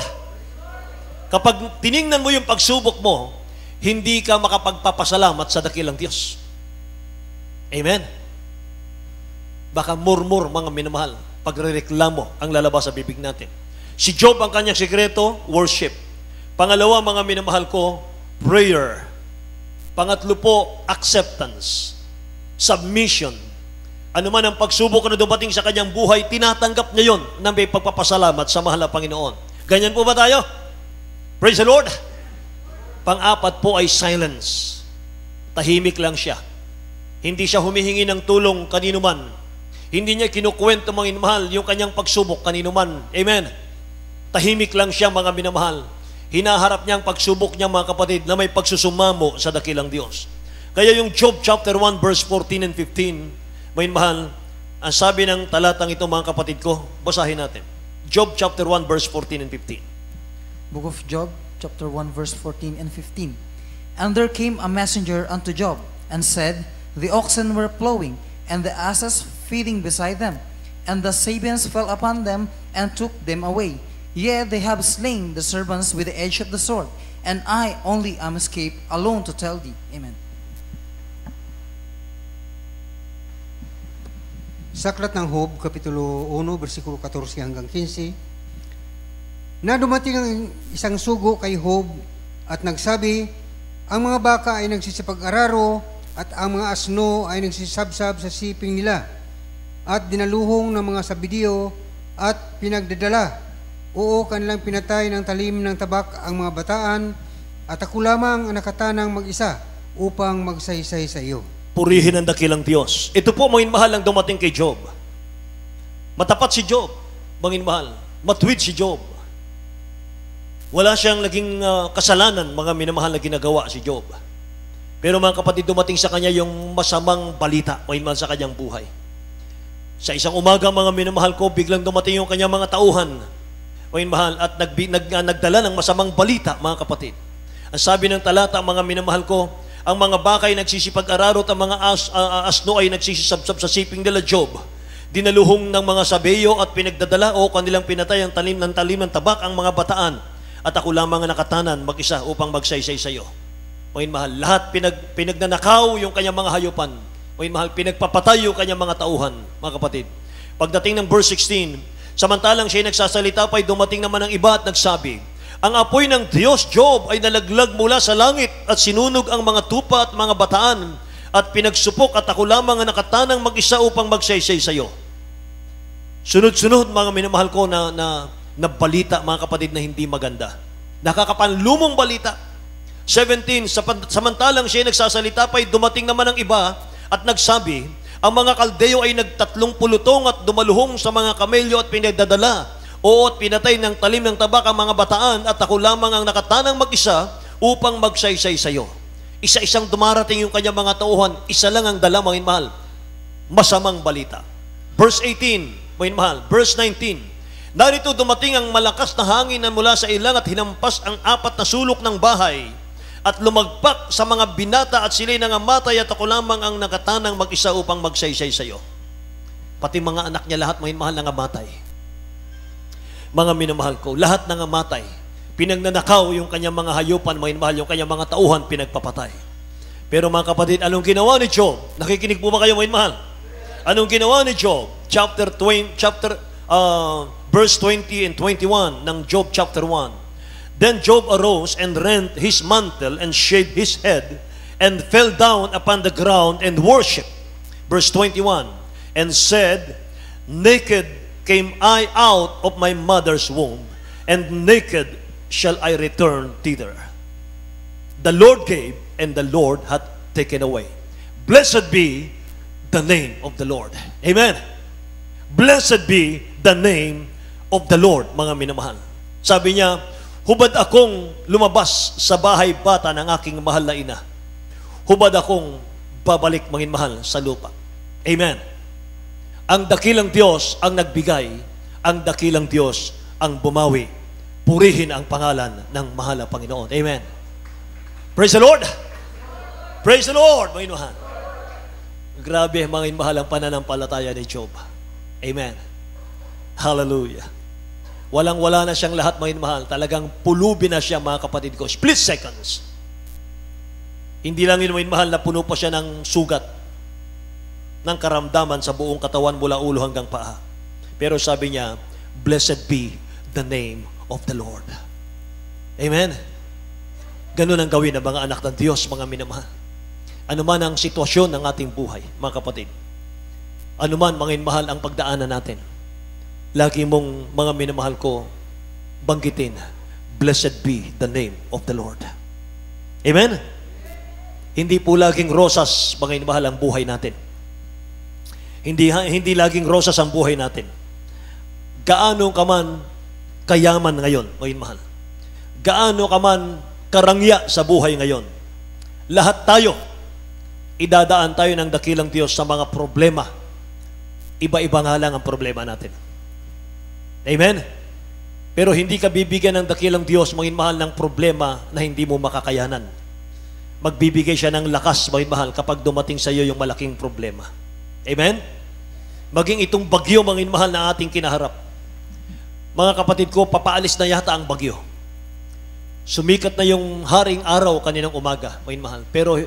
Kapag tiningnan mo yung pagsubok mo, hindi ka makapagpapasalamat sa dakilang Diyos. Amen? Baka murmur, mga minamahal, pagrereklamo ang lalabas sa bibig natin. Si Job, ang kanyang sikreto, worship. Pangalawa, mga minamahal ko, prayer. Pangatlo po, acceptance. Submission. Ano man ang pagsubok na dumating sa kanyang buhay, tinatanggap niya yon na may pagpapasalamat sa mahal na Panginoon. Ganyan po ba tayo? Praise the Lord! Pang-apat po ay silence. Tahimik lang siya. Hindi siya humihingi ng tulong kanino man. Hindi niya kinukwento, mga minamahal, yung kanyang pagsubok kanino man. Amen? Tahimik lang siya, mga minamahal. Hinaharap niya ang pagsubok niya, mga kapatid, na may pagsusumamo sa dakilang Diyos. Kaya yung Job chapter 1 verse 14 and 15, may mahal, ang sabi ng talatang ito, mga kapatid ko, basahin natin. Job chapter 1 verse 14 and 15. Book of Job, chapter 1, verse 14 and 15. And there came a messenger unto Job, and said, The oxen were plowing, and the asses feeding beside them, and the Sabians fell upon them, and took them away. Yea, they have slain the servants with the edge of the sword, and I only am escaped alone to tell thee. Amen. Sa Aklat ng Job, Kapitulo 1, versikulo 14 hanggang 15, na dumating ang isang sugo kay Job at nagsabi, ang mga baka ay nagsisipag-araro at ang mga asno ay nagsisabsab sa siping nila at dinaluhong ng mga sabidiyo at pinagdadala. Oo, kanilang pinatay ng talim ng tabak ang mga bataan at ako lamang ang nakatanang mag-isa upang magsaysay sa iyo. Purihin ang dakilang Diyos. Ito po, mga mahal, ang dumating kay Job. Matapat si Job, mga mahal. Matuwid si Job. Wala siyang naging kasalanan, mga minamahal, na ginagawa si Job. Pero mga kapatid, dumating sa kanya yung masamang balita, mga mahal, sa kanyang buhay. Sa isang umaga, mga minamahal ko, biglang dumating yung kanyang mga tauhan, mga mahal, at nagdala ng masamang balita, mga kapatid. Ang sabi ng talata, mga minamahal ko, ang mga baka ay nagsisipag-araro at ang mga asno ay nagsisisabsab sa siping nila Job. Dinaluhong ng mga sabeyo at pinagdadala o kanilang pinatay ang talim ng tabak ang mga bataan. At ako lamang ang nakatanan mag-isa upang magsaysay sa iyo. Mga mahal, lahat pinagnanakaw yung kanyang mga hayupan. Mga mahal, pinagpapatay yung kanyang mga tauhan, mga kapatid. Pagdating ng verse 16, samantalang siya nagsasalita pa, ay dumating naman ang iba at nagsabi, ang apoy ng Diyos, Job, ay nalaglag mula sa langit at sinunog ang mga tupa at mga bataan at pinagsupok at ako lamang ang nakatanang mag-isa upang magsaysay sa iyo. Sunod-sunod, mga minamahal ko, na balita, mga kapatid, na hindi maganda. Nakakapanlumong balita. 17, samantalang siya nagsasalita pa, ay dumating naman ang iba at nagsabi, ang mga Kaldeo ay nagtatlong pulutong at dumaluhong sa mga kamelyo at pinagdadala. Oo, at pinatay ng talim ng tabak ang mga bataan at ako lamang ang nakatanang mag-isa upang magsaysay sa iyo. Isa-isang dumarating yung kanyang mga tauhan, isa lang ang dala, mga mahal, masamang balita. Verse 18, mga mahal, verse 19, narito dumating ang malakas na hangin na mula sa ilang at hinampas ang 4 na sulok ng bahay at lumagpak sa mga binata at sila'y nangamatay at ako lamang ang nakatanang mag-isa upang magsaysay sa iyo. Pati mga anak niya lahat, mga mahal, nangamatay. Mga minamahal ko, lahat nangamatay. Pinagnanakaw yung kanyang mga hayupan, mga mahal, yung kanyang mga tauhan, pinagpapatay. Pero mga kapatid, anong ginawa ni Job? Nakikinig po ba kayo, mga mahal? Anong ginawa ni Job? Verse 20 and 21 ng Job chapter 1. Then Job arose and rent his mantle and shaved his head and fell down upon the ground and worshipped. Verse 21. And said, naked came I out of my mother's womb, and naked shall I return thither. The Lord gave, and the Lord hath taken away. Blessed be the name of the Lord. Amen. Blessed be the name of the Lord, mga minamahal. Sabi niya, hubad akong lumabas sa bahay bata ng aking mahal na ina. Hubad akong babalik, mga mahal, sa lupa. Amen. Ang dakilang Diyos ang nagbigay, ang dakilang Diyos ang bumawi. Purihin ang pangalan ng mahal na Panginoon. Amen. Praise the Lord. Praise the Lord, mga mahal. Grabe, mga mahal, ang pananampalataya ni Job. Amen. Hallelujah. Walang-wala na siyang lahat, mga mahal. Talagang pulubi na siya, mga kapatid ko. Split seconds. Hindi lang yun, mga mahal, na puno pa siya ng sugat, ng karamdaman sa buong katawan mula ulo hanggang paa. Pero sabi niya, blessed be the name of the Lord. Amen. Ganun ang gawin ng mga anak ng Diyos, mga minamahal. Ano man ang sitwasyon ng ating buhay, mga kapatid. Ano man, mga mahal, ang pagdaanan natin. Lagi mong, mga minamahal ko, banggitin, blessed be the name of the Lord. Amen? Hindi po laging rosas, mga minamahal, ang buhay natin. Hindi laging rosas ang buhay natin. Gaano ka man kayaman ngayon, mga mahal. Gaano ka man karangya sa buhay ngayon. Lahat tayo, idadaan tayo ng dakilang Diyos sa mga problema. Iba-iba nga lang ang problema natin. Amen? Pero hindi ka bibigyan ng dakilang Diyos, mga mahal, ng problema na hindi mo makakayanan. Magbibigay siya ng lakas, mga mahal, kapag dumating sa iyo yung malaking problema. Amen? Maging itong bagyo, mga mahal, na ating kinaharap. Mga kapatid ko, papaalis na yata ang bagyo. Sumikat na yung haring araw kaninang umaga, mga mahal. Pero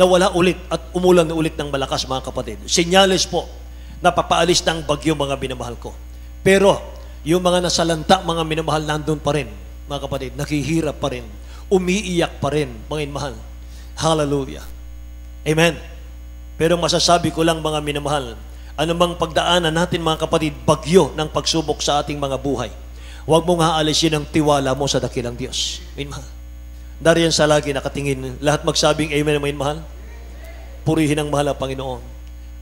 nawala ulit at umulan ulit ng malakas, mga kapatid. Senyales po na papaalis na ang bagyo, mga minamahal ko. Pero yung mga nasalanta, mga minamahal, nandun pa rin, mga kapatid. Nakihirap pa rin. Umiiyak pa rin, mga minamahal. Hallelujah. Amen. Pero masasabi ko lang, mga minamahal, anumang pagdaanan natin, mga kapatid, bagyo ng pagsubok sa ating mga buhay, huwag mong haalisin ang tiwala mo sa dakilang Diyos. Minamahal. Dariyan sa lagi nakatingin, lahat magsabing amen, minamahal. Purihin ang mahal na Panginoon.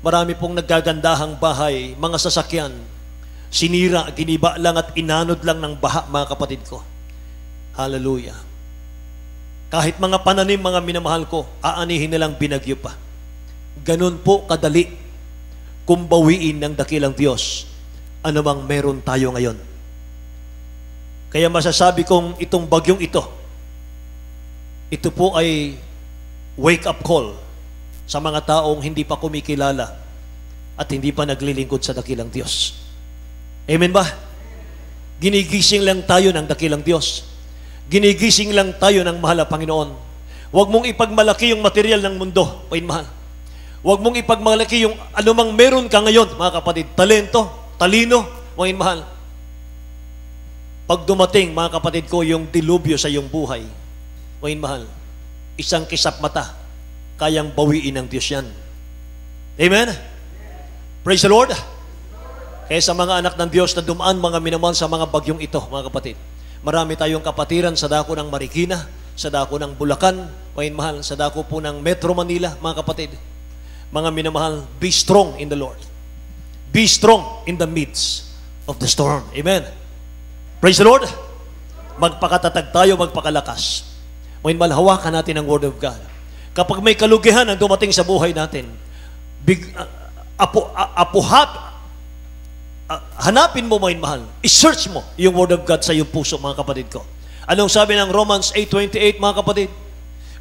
Marami pong naggagandahang bahay, mga sasakyan, sinira, giniba lang at inanod lang ng baha, mga kapatid ko. Hallelujah. Kahit mga pananim, mga minamahal ko, aanihin nilang binagyo pa. Ganun po kadali kung bawiin ng dakilang Diyos anumang meron tayo ngayon. Kaya masasabi kong itong bagyong ito po ay wake-up call sa mga taong hindi pa kumikilala at hindi pa naglilingkod sa dakilang Diyos. Amen ba? Ginigising lang tayo ng dakilang Diyos. Ginigising lang tayo ng mahal na Panginoon. Huwag mong ipagmalaki yung material ng mundo, mahal. Huwag mong ipagmalaki yung anumang meron ka ngayon, mga kapatid. Talento, talino, mahal. Pag dumating, mga kapatid ko, yung dilubyo sa iyong buhay, mahal, isang kisap mata, kayang bawiin ng Diyos yan. Amen? Praise the Lord. Kaya sa mga anak ng Diyos na dumaan, mga minamahal, sa mga bagyong ito, mga kapatid, marami tayong kapatiran sa dako ng Marikina, sa dako ng Bulacan, mahal, sa dako po ng Metro Manila, mga kapatid. Mga minamahal, be strong in the Lord. Be strong in the midst of the storm. Amen. Praise the Lord. Magpakatatag tayo, magpakalakas. Mahal, hawakan natin ang Word of God. Kapag may kalugihan ang dumating sa buhay natin, hanapin mo, mahal. I-search mo yung Word of God sa iyong puso, mga kapatid ko. Anong sabi ng Romans 8:28, mga kapatid?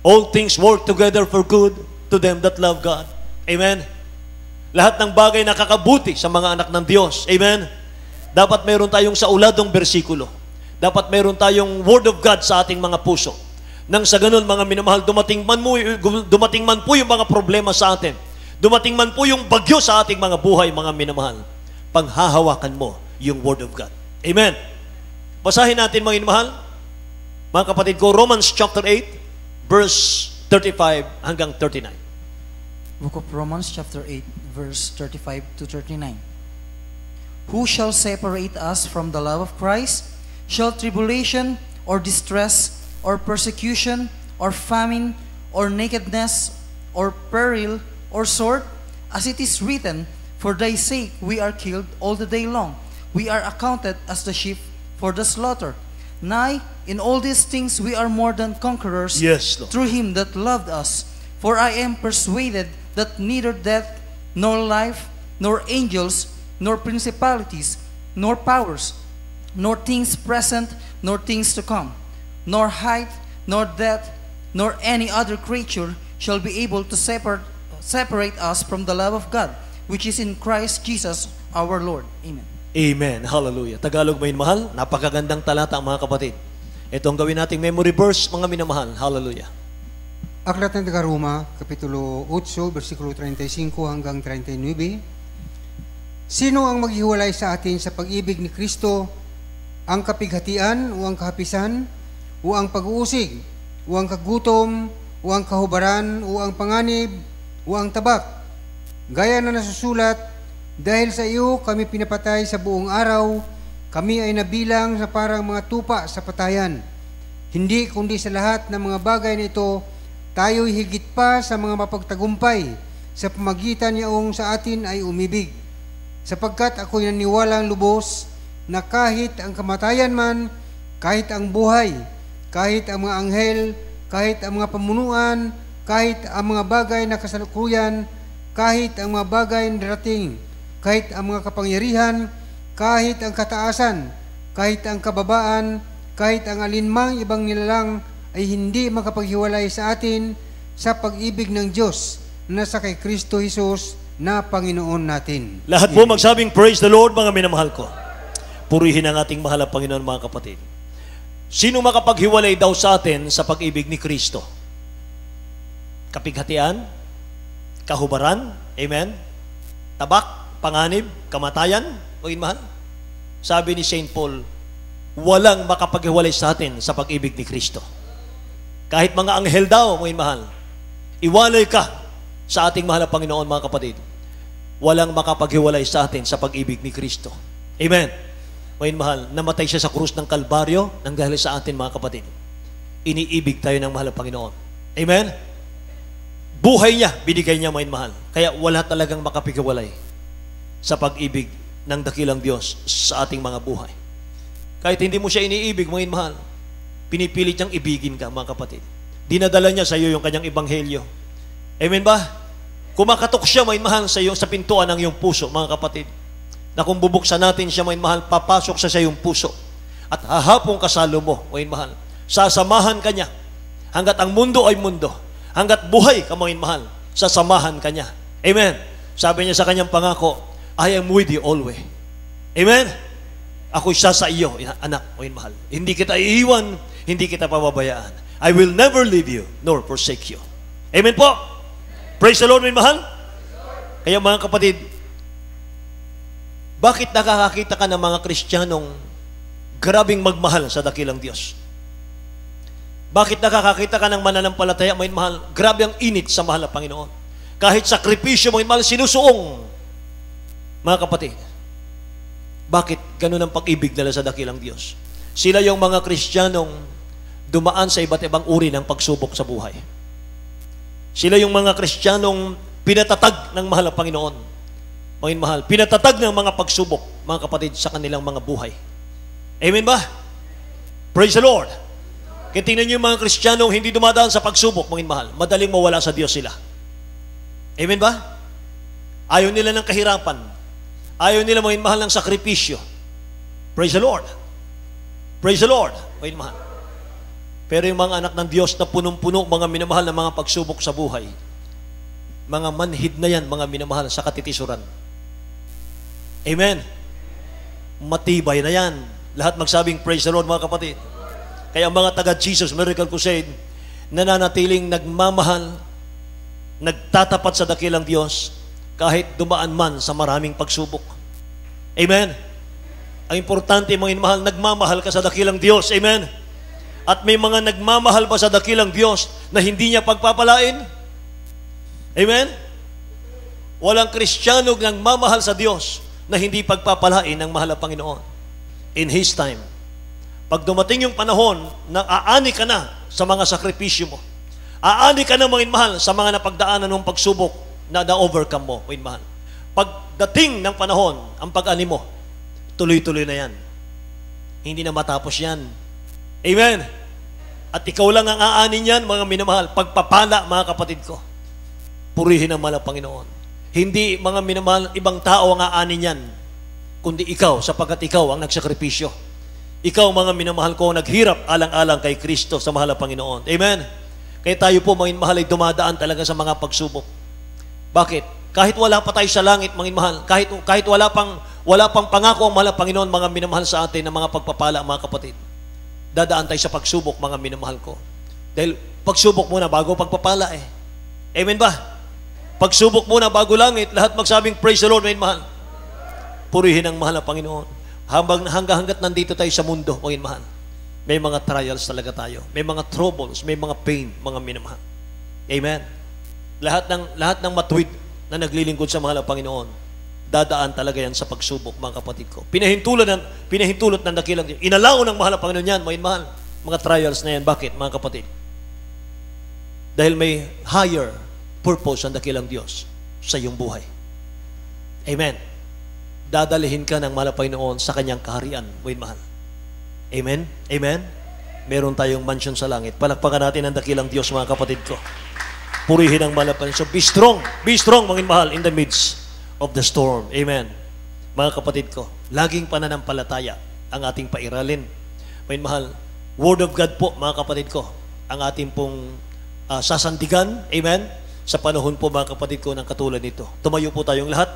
All things work together for good to them that love God. Amen? Lahat ng bagay nakakabuti sa mga anak ng Diyos. Amen? Dapat meron tayong sauladong bersikulo. Dapat meron tayong Word of God sa ating mga puso. Nang sa ganun, mga minamahal, dumating man po yung mga problema sa atin. Dumating man po yung bagyo sa ating mga buhay, mga minamahal, panghahawakan mo yung Word of God. Amen. Basahin natin, mga minamahal, mga kapatid ko, Romans chapter 8, verse 35 hanggang 39. Book of Romans chapter 8, verse 35 to 39. Who shall separate us from the love of Christ? Shall tribulation, or distress, or persecution, or famine, or nakedness, or peril, or sword? As it is written, for thy sake we are killed all the day long. We are accounted as the sheep for the slaughter. Nay, in all these things we are more than conquerors, Yes, Lord. through him that loved us. For I am persuaded that neither death, nor life, nor angels, nor principalities, nor powers, nor things present, nor things to come, nor height, nor depth, nor any other creature shall be able to separate us from the love of God, which is in Christ Jesus our Lord. Amen. Amen. Hallelujah. Tagalog, mga minamahal, napakagandang talata, mga kapatid. Ito ang gawin nating memory verse, mga minamahal. Hallelujah. Aklat ng Taga-Roma, Kapitulo 8, versikulo 35 hanggang 39. Sino ang maghiwalay sa atin sa pag-ibig ni Kristo? Ang kapighatian o ang kahapisan? O ang pag-uusig? O ang kagutom? O ang kahubaran? O ang panganib? O ang tabak? Gaya na nasusulat, dahil sa iyo kami pinapatay sa buong araw, kami ay nabilang sa parang mga tupa sa patayan. Hindi kundi sa lahat ng mga bagay na ito, tayo'y higit pa sa mga mapagtagumpay sa pamagitan niyaong sa atin ay umibig. Sapagkat ako'y naniwalang lubos na kahit ang kamatayan man, kahit ang buhay, kahit ang mga anghel, kahit ang mga pamunuan, kahit ang mga bagay na kasalukuyan, kahit ang mga bagay na darating, kahit ang mga kapangyarihan, kahit ang kataasan, kahit ang kababaan, kahit ang alinmang ibang nilalang ay hindi makapaghiwalay sa atin sa pag-ibig ng Diyos na nasa kay Kristo Jesus na Panginoon natin. Lahat po magsabing, praise the Lord, mga minamahal ko. Purihin ang ating mahal na Panginoon, mga kapatid. Sino makapaghiwalay daw sa atin sa pag-ibig ni Kristo? Kapighatian? Kahubaran? Amen? Tabak? Panganib? Kamatayan? Mga mahal? Sabi ni St. Paul, walang makapaghiwalay sa atin sa pag-ibig ni Kristo. Kahit mga anghel daw, mga mahal, iwalay ka sa ating mahal na Panginoon, mga kapatid. Walang makapaghiwalay sa atin sa pag-ibig ni Kristo. Amen. Mga mahal, namatay siya sa krus ng Kalbaryo nang dahil sa atin, mga kapatid. Iniibig tayo ng mahal na Panginoon. Amen. Buhay niya, binigay niya, mga mahal. Kaya wala talagang makapaghiwalay sa pag-ibig ng dakilang Diyos sa ating mga buhay. Kahit hindi mo siya iniibig, mga mahal, pinipilit niyang ibigin ka, mga kapatid. Dinadala niya sa iyo yung kanyang ebanghelyo. Amen ba? Kumakatok siya, mga mahal, sa iyo, sa pintuan ng iyong puso, mga kapatid. Na kung bubuksan natin siya, mga mahal, papasok sa iyong puso. At hahapong kasalo mo, mga mahal. Sasamahan ka niya. Hanggat ang mundo ay mundo. Hanggat buhay ka, mga mahal, sasamahan ka niya. Amen. Sabi niya sa kanyang pangako, I am with you always. Amen. Ako'y siya sa iyo, anak, mga mahal. Hindi kita iiwan, hindi kita pababayaan. I will never leave you, nor forsake you. Amen po. Praise the Lord, mga mahal. Kaya mga kapatid, bakit nakakakita ka ng mga Kristiyanong grabing magmahal sa dakilang Diyos? Bakit nakakakita ka ng mananampalataya, mga mahal, grabe ang init sa mahal na Panginoon? Kahit sakripisyo, mga mahal, sinusuong. Mga kapatid, bakit ganun ang pag-ibig nila sa dakilang Diyos? Sila yung mga Kristiyanong dumaan sa iba't ibang uri ng pagsubok sa buhay. Sila yung mga Kristiyanong pinatatag ng mahal na Panginoon. Mga mahal, pinatatag ng mga pagsubok, mga kapatid, sa kanilang mga buhay. Amen ba? Praise the Lord. Kaya tingnan nyo yung mga Kristiyanong hindi dumadaan sa pagsubok, mga mahal, madaling mawala sa Diyos sila. Amen ba? Ayaw nila ng kahirapan. Ayaw nila, mga mahal, ng sakripisyo. Praise the Lord. Praise the Lord, mga mahal. Pero yung mga anak ng Diyos na punong-puno, mga minamahal na mga pagsubok sa buhay, mga manhid na yan, mga minamahal, sa katitisuran. Amen. Matibay na yan. Lahat magsabing praise the Lord, mga kapatid. Kaya ang mga taga-Jesus Miracle Crusade, nananatiling nagmamahal, nagtatapat sa dakilang Diyos kahit dumaan man sa maraming pagsubok. Amen? Ang importante, mga inmahal, nagmamahal ka sa dakilang Diyos. Amen? At may mga nagmamahal ba sa dakilang Diyos na hindi niya pagpapalain? Amen? Walang Kristiyano nagmamahal sa Diyos na hindi pagpapalain ng mahal na Panginoon. In His time. Pag dumating yung panahon na aani ka na sa mga sakripisyo mo, aani ka na, mga inmahal, sa mga napagdaanan ng pagsubok na na-overcome mo, mga inmahal. Pagdating ng panahon, ang pag-ani mo, tuloy-tuloy na yan. Hindi na matapos yan. Amen? At ikaw lang ang aanin yan, mga minamahal. Pagpapala, mga kapatid ko. Purihin ang mahal na Panginoon. Hindi, mga minamahal, ibang tao ang aanin yan, kundi ikaw, sapagkat ikaw ang nagsakripisyo. Ikaw, mga minamahal ko, naghirap alang-alang kay Kristo sa mahal na Panginoon. Amen? Kaya tayo po, mga minamahal, ay dumadaan talaga sa mga pagsubok. Bakit? Kahit wala pa tayo sa langit, mga minamahal, kahit wala pang pangako ang mahal na Panginoon, mga minamahal sa atin, ng mga pagpapala, mga kapatid. Dadaan tayo sa pagsubok, mga minamahal ko. Dahil pagsubok muna bago pagpapala eh. Amen ba? Pagsubok muna bago langit, lahat magsabing praise the Lord, mga minamahal. Purihin ang mahal na Panginoon. Hanggat nandito tayo sa mundo, mga minamahal, may mga trials talaga tayo. May mga troubles, may mga pain, mga minamahal. Amen? Lahat ng matuwid na naglilingkod sa mahal na Panginoon, dadaan talaga yan sa pagsubok, mga kapatid ko. Pinahintulot ng dakilang Diyos. Inalao ng mahal na Panginoon yan, mga mahal. Mga trials na yan. Bakit, mga kapatid? Dahil may higher purpose ang dakilang Diyos sa iyong buhay. Amen. Dadalihin ka ng mahal na Panginoon sa kanyang kaharian, mga mahal. Amen? Amen? Meron tayong mansion sa langit. Palakpakan natin ang dakilang Diyos, mga kapatid ko. Purihin ang mahal na Panginoon. So be strong, mga mahal, in the midst of the storm. Amen. Mga kapatid ko, laging pananampalataya ang ating pairalin. Mga mahal, Word of God po, mga kapatid ko, ang ating pong sasandigan. Amen. Sa panahon po, mga kapatid ko, ng katulad nito. Tumayo po tayong lahat.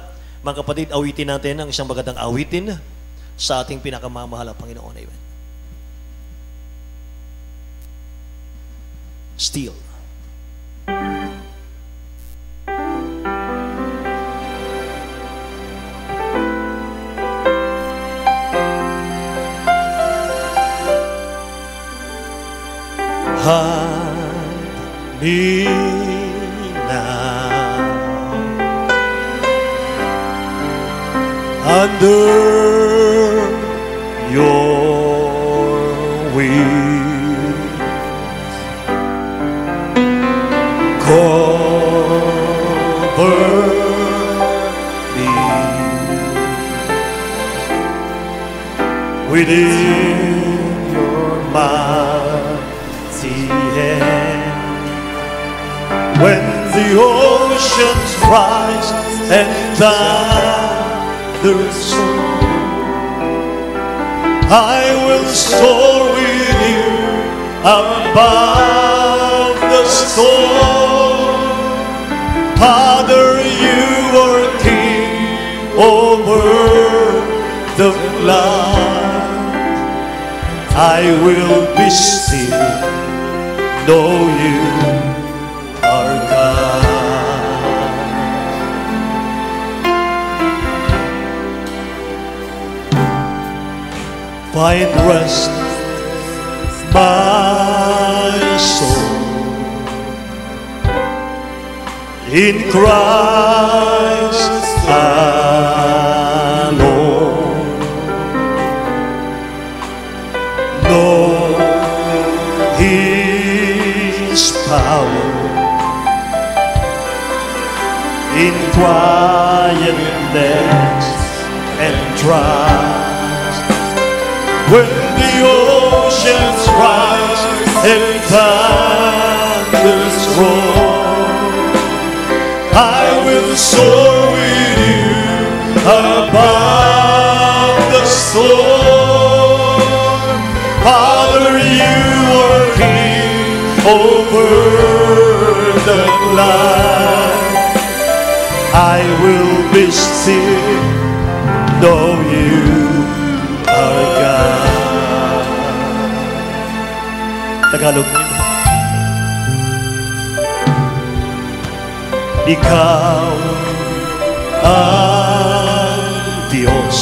Mga kapatid, awitin natin ang isang magandang awitin sa ating pinakamamahal na Panginoon. Amen. Still. Hide me now under your wings. Cover me within your mighty hand. When the oceans rise and thunders soar, I will soar with you above the storm. Father, you are king over the flood. I will be still, know you are God. Find rest, my soul, in Christ alone. Know His power in quietness and trust. When the oceans rise and thunders roar, I will soar with you above the storm. Father, you are king over the light. I will be still, know you are God. Tagalog nito. Ikaw ang Diyos.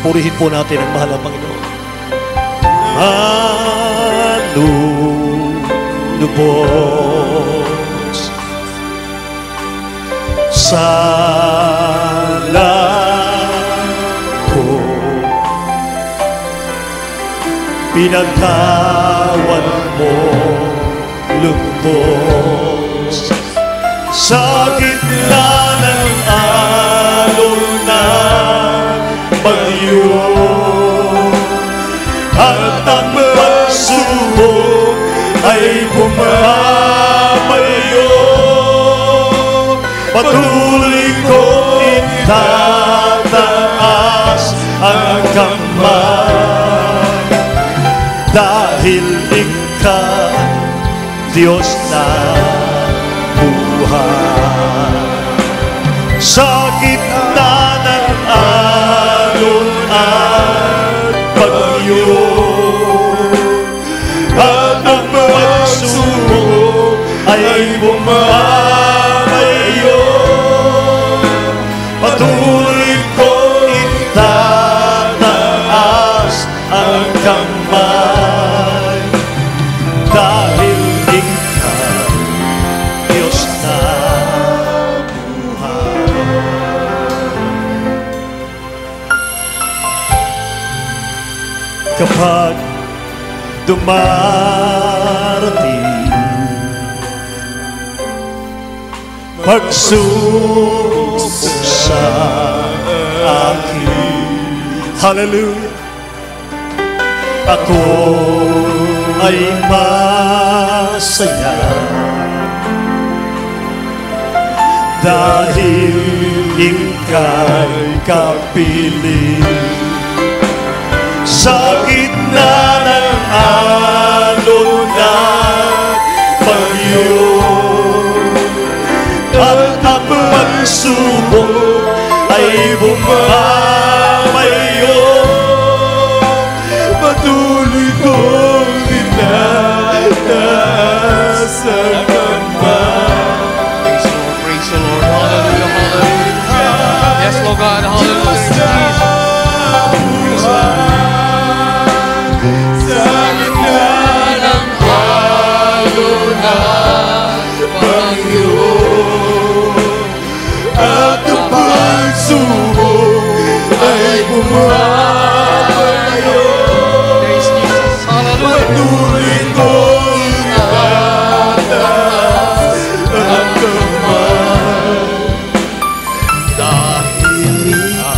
Purihin po natin ang mahal na Panginoon. Manunubos sa ko, pinagtawan mo lubos sa gitna ng alon na bagyo at ang pagsubok ay bumamayo. Patuloy kong itataas ang kamay dahil ikaw Diyos na buhay. Sa gitna ng alon at bagyo at ang pagsubok ay bumamayo, patuloy kong itataas ang kamay dahil ikaw Diyos na buhay. Kapag dumarating pagsubok sa akin, hallelujah, ako ay masaya dahil ika'y kapiling sa gitna ng alon at bagyo at ang pagsubok ay bumamayo. Patuloy kong itataas ang kamay. Praise the Lord, hallelujah, hallelujah. Yes, Lord God, hallelujah. Sa gitna ng alon at bagyo at ang pagsubok ay bumamayo. Praise Jesus, hallelujah. Patuloy kong itataas ang kamay dahil ikaw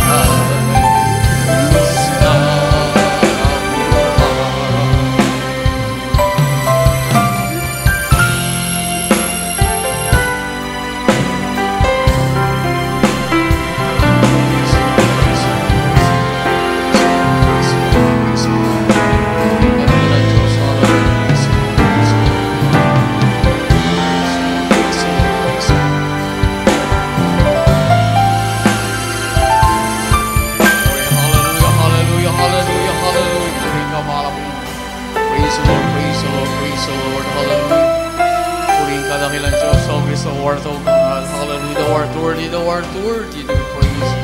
worthy to be praised.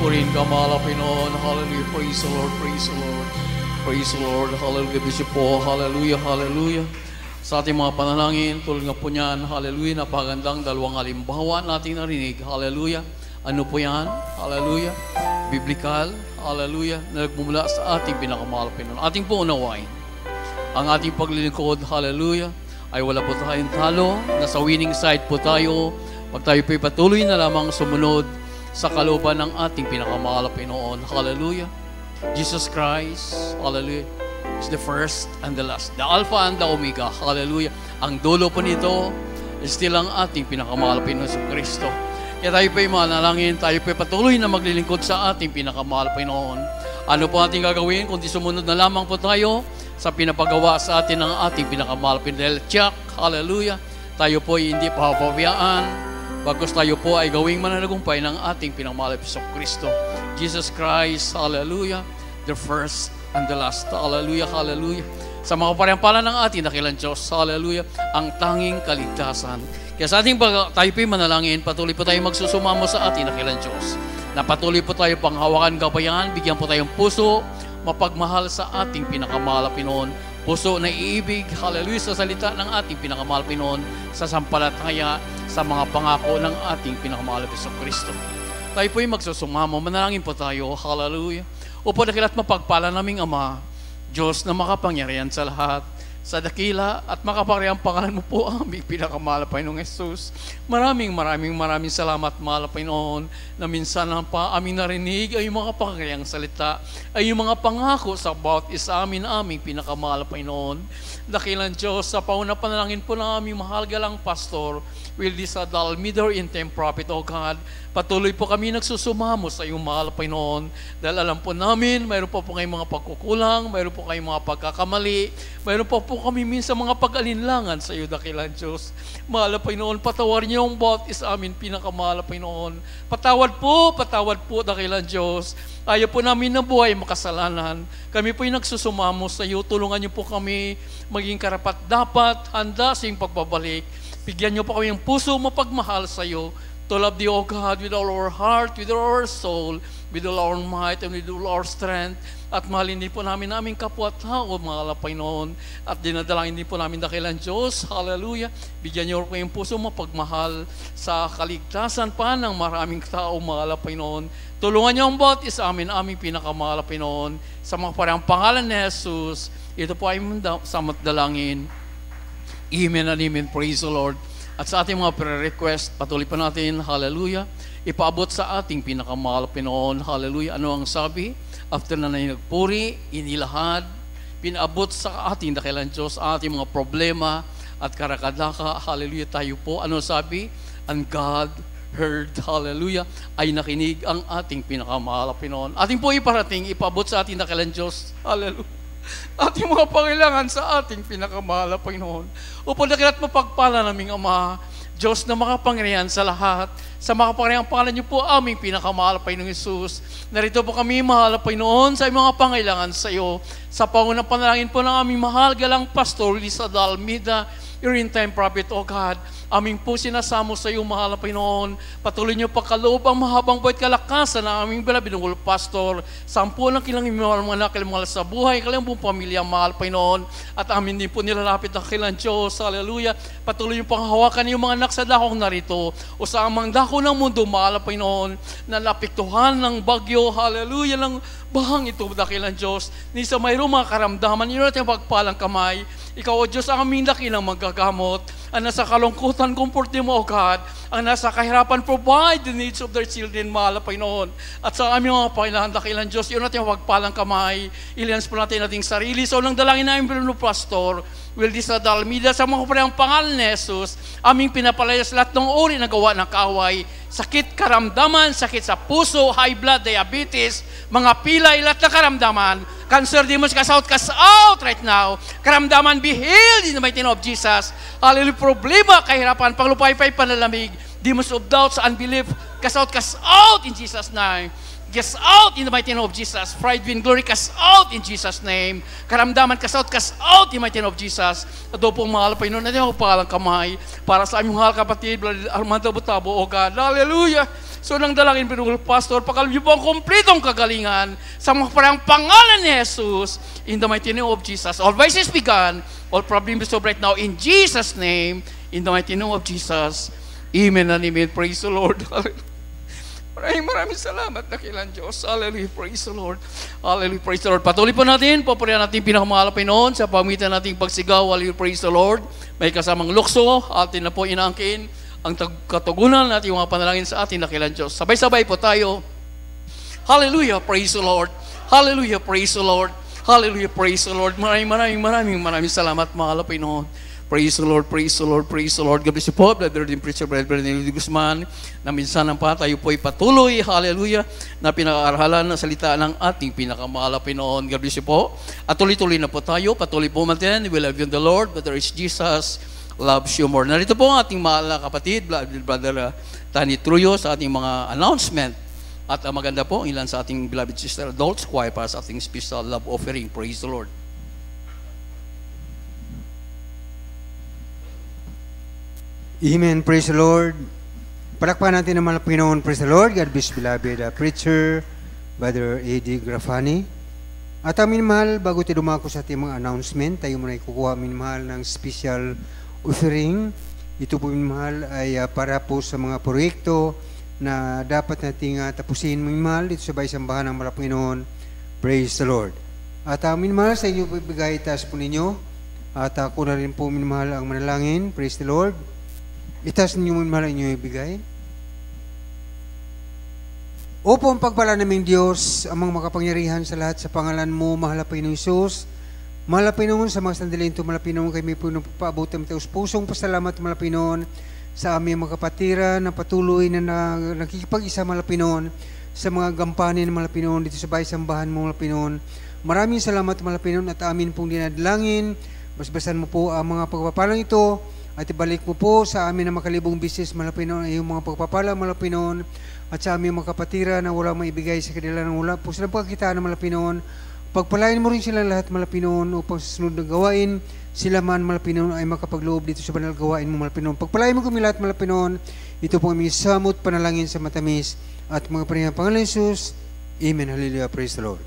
Purihin ka, mahal na Pinoon. Hallelujah. Praise the Lord. Praise the Lord. Praise the Lord. Hallelujah. Bishop po. Hallelujah. Hallelujah. Sa ating mga panalangin, tulad nga po niyan, hallelujah, napagandang dalawang halimbawa natin narinig. Hallelujah. Ano po yan? Hallelujah. Biblical. Hallelujah. Na nagmumula sa ating pinakamahal na Pinoon. Ating po unawain. Ang ating paglilingkod, hallelujah, ay wala po tayong talo. Nasa winning side po tayo. Pag tayo po'y patuloy na lamang sumunod sa kalooban ng ating pinakamahal na Pinoon. Hallelujah. Jesus Christ, hallelujah, is the first and the last. The Alpha and the Omega. Hallelujah. Ang dulo po nito is still ang ating pinakamahal na Pinoon sa Kristo. Kaya tayo po'y manalangin, tayo po'y patuloy na maglilingkod sa ating pinakamahal na Pinoon. Ano po ating gagawin? Kundi sumunod na lamang po tayo sa pinapagawa sa atin ng ating pinakamahal na Pinoon. Check. Hallelujah. Tayo po'y hindi papabayaan. Bagkus tayo po ay gawing mananagumpay ng ating pinakamalay sa Kristo. Jesus Christ, hallelujah, the first and the last. Hallelujah, hallelujah. sa mga pariampalan ng ating dakilang Diyos. Hallelujah. Ang tanging kaligtasan. Kaya sa ating tayo po'y manalangin, patuloy po tayo magsusumamo sa ating dakilang Diyos. Na patuloy po tayo panghawakan kabayan, bigyan po tayong puso, mapagmahal sa ating pinakamahal na Pinoon. Puso na iibig, hallelujah, sa salita ng ating pinakamahal na Pinoon, sa sampalataya, sa mga pangako ng ating pinakamahal na Kristo. Tayo po'y magsusumamo, manalangin po tayo, hallelujah. Upo dakilat mapagpala naming Ama, Diyos na makapangyarihan sa lahat, sa dakila at makapangyarihang pangalan mo po aming pinakamahal na Panginoong Jesus. Maraming salamat, mahal na Panginoon, na minsan lang pa aming narinig ay yung mga pangyarihang salita, ay yung mga pangako sa bawat isa amin aming pinakamahal na Panginoon. Dakilang Diyos, sa pauna panalangin po ng aming mahal galang pastor, Wildy Sadal, Middle Interim Prophet, O God, patuloy po kami nagsusumamo sa iyong mahal na Panginoon, dahil alam po namin, mayroon po kayong mga pagkukulang, mayroon po kayong mga pagkakamali, mayroon po kami minsan mga pag-alinlangan sa iyo, dakilang Diyos. Mahal na Panginoon, patawad niyo ang bawat isa amin pinakamahal na Panginoon. Patawad po, dakilang Diyos. Ayaw po namin na buhay makasalanan. Kami po'y nagsusumamo sa iyo. Tulungan niyo po kami maging karapat-dapat, handa sa iyong pagbabalik. Bigyan niyo po kami ng puso mapagmahal sa iyo. To love thee, O God, with all our heart, with all our soul, with all our might, and with all our strength. At mahalin din po namin aming kapwa-tao, mahal na Panginoon. At dinadalangin din po namin dakilang Diyos. Hallelujah. Bigyan niyo po yung puso mapagmahal sa kaligtasan pa ng maraming tao, mahal na Panginoon. Tulungan niyo ang bawat isa amin, aming pinakamahal na Panginoon. Sa mga parang pangalan ni Jesus, ito po ay sa dalangin. Amen and amen. Praise the Lord. At sa ating mga prayer-request, patuloy pa natin, hallelujah, ipaabot sa ating pinakamahal Pinoon, hallelujah. Ano ang sabi? After na nagpuri, inilahad, pinaabot sa ating dakilang Diyos, ating mga problema at karakadaka, hallelujah, tayo po. Ano sabi? And God heard, hallelujah, ay nakinig ang ating pinakamahal Pinoon. Ating po iparating, ipaabot sa ating dakilang Diyos, hallelujah, ating mga pangailangan sa ating pinakamahal na Panginoon. Upang dakilat mapagpala naming Ama, Diyos na makapangyarihan sa lahat, sa makapangyarihang pangalan niyo po aming pinakamahal na Panginoong Jesus. Narito po kami, mahal na Panginoon, sa mga pangailangan sa iyo. Sa pangunang panalangin po ng aming mahal galang Pastor Lisa Dalmida, your in-time prophet, O God, aming po sinasamo sa iyo, mahal na Panginoon. Patuloy niyo pagkaloob ang mahabang buhay kalakasan ng aming binubulong pastor. Sampu ng kilang mga anak, kilang mga sa buhay, kilang buong pamilya, mahal Panginoon. At amin din po nilalapit ang kilang Diyos. Hallelujah. Patuloy niyo panghawakan yung mga anak sa dakong narito o sa amang dako ng mundo, mahal Panginoon, na napiktuhan ng bagyo, hallelujah, ng bahang ito, dakilang Diyos. Nisa mayroong mga karamdaman, yun natin pagpalang kamay. Ikaw, O Diyos, ang aming dakilang magagamot. Ang nasa kalungkutan, comfort mo, O God. Ang nasa kahirapan, provide the needs of their children, mahal na Panginoon. At sa aming mga pangailangan, dakilang Diyos, yun natin pagpalang kamay. Ilians po natin ating sarili. So, nang dalangin namin, Bruno Pastor, Wildy Sadal, Mida, sa mga parang pangalan ni Jesus, aming pinapalayas lahat ng uri na gawa ng kaaway, sakit, karamdaman, sakit sa puso, high blood, diabetes, mga pilay, lahat ng karamdaman, cancer, demons, cast out right now. Karamdaman, be healed in the mighty name of Jesus. Hallelujah. Problema, kahirapan, paglupay-pay, panalamig, demons of doubts, unbelief, cast out in Jesus' name. Cast out in the mighty name of Jesus. Pride, vain glory, cast out in Jesus' name. Karamdaman, cast out in the mighty name of Jesus. At doon pong mahal Panginoon, natin ako palang kamay para sa aming mahal kapatid, Armando Butabo, O God. Hallelujah. So nang dalangin, Pinugul Pastor, pakalam niyo po ang kompletong kagalingan sa mga parang pangalan ni Jesus in the mighty name of Jesus. All vices be gone, all problems solved right now in Jesus' name, in the mighty name of Jesus. Amen and amen. Praise the Lord. Maraming salamat, dakilang Diyos. Hallelujah, praise the Lord. Hallelujah, praise the Lord. Patuloy po natin, papurihan natin pinakamahal na Panginoon sa pamitan nating pagsigaw. Hallelujah, praise the Lord. May kasamang lukso, atin na po inaangkin ang katugunan natin mga panalangin sa ating dakilang Diyos. Sabay-sabay po tayo. Hallelujah, praise the Lord. Hallelujah, praise the Lord. Hallelujah, praise the Lord. Maraming salamat, mahal na Panginoon. Praise the Lord, praise the Lord, praise the Lord. God bless you po, Brother Dean Preacher, Brother Nelly Guzman, na minsan pa tayo po'y patuloy, hallelujah, na pinaka-aralan na salita ng ating pinakamahal na Panginoon. God bless you po. At tuloy-tuloy na po tayo, patuloy po natin. We love you in the Lord, but there is Jesus loves you more. Narito po ang ating mahal na kapatid, Brother Tani Truyo, sa ating mga announcement. At maganda po, ilan sa ating beloved sister adults, choir para sa ating special love offering. Praise the Lord. Amen. Praise the Lord. Palakpakan natin naman ang Panginoon. Praise the Lord. God bless beloved preacher, Brother A.D. Grafani. At amin mahal, bago tayo dumako sa ating mga announcement, tayo muna ikukuha amin mahal ng special offering. Ito po amin mahal ay para po sa mga proyekto na dapat nating tapusin amin mahal dito sa Baysambahan ng Mahal Panginoon. Praise the Lord. At amin mahal, sa inyo po ibigay, itaas po ninyo. At ako na rin po amin mahal ang manalangin. Praise the Lord. Itaas ninyo amin mahal ang inyo ibigay. Opo, ang pagpala naming Diyos, amang makapangyarihan sa lahat sa pangalan mo, mahal na Panginoong Isus. Mahal na Panginoon, sa mga sandali ito, mahal na Panginoon, kayo may paabot ng taos pusong pasalamat, mahal na Panginoon, sa aming mga kapatiran na patuloy na nakikipag-isa, mahal na Panginoon, sa mga gampanin, mahal na Panginoon, dito sa Baysambahan mo, mahal na Panginoon. Maraming salamat, mahal na Panginoon, at amin pong dinadalangin. Basbasan mo po ang mga pagpapalang ito, at ibalik mo po sa amin na makalibong bisis, mahal na Panginoon, ay yung mga pagpapala, mahal na Panginoon, at sa aming mga kapatira na wala maibigay sa kanila ng wala po silang pagkakitaan ng Malapinoon. Pagpalain mo rin sila lahat Malapinoon upang sa sunod na gawain sila man Malapinoon ay makapagloob dito sa banal gawain mo Malapinoon. Pagpalain mo kami lahat Malapinoon. Ito po aming samot panalangin sa matamis at mga panahon ng Panginoon Jesus. Amen. Hallelujah. Praise the Lord.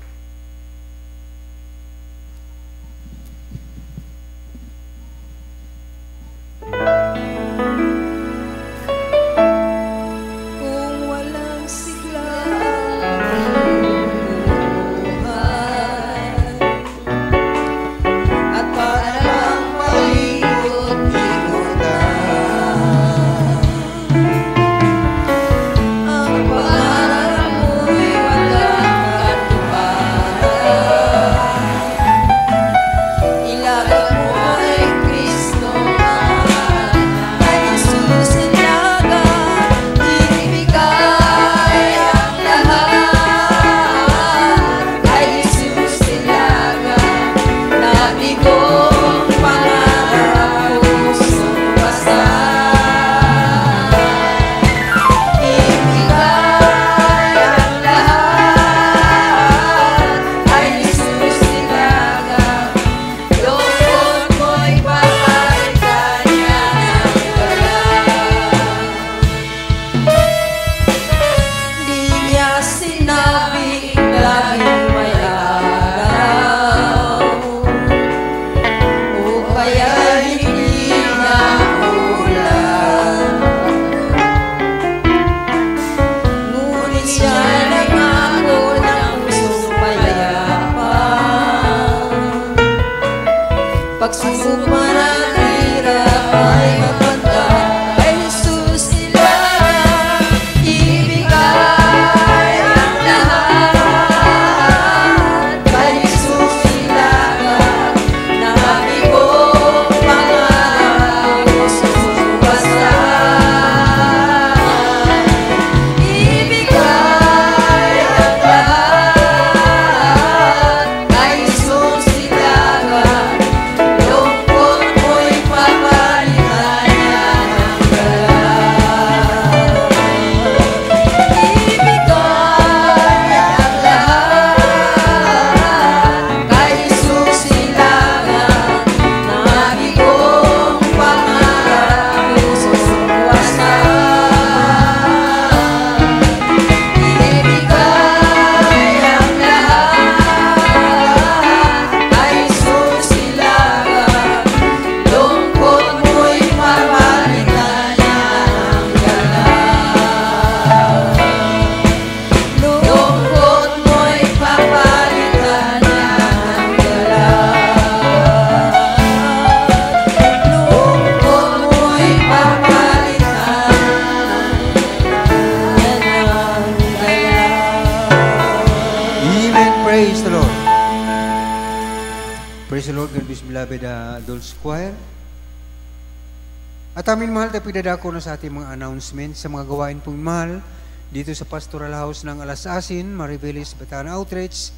At amin mahal, tayo pinadako na sa ating mga announcement sa mga gawain pong mahal dito sa Pastoral House ng Alasasin, Maribelis, Bataan Outreach.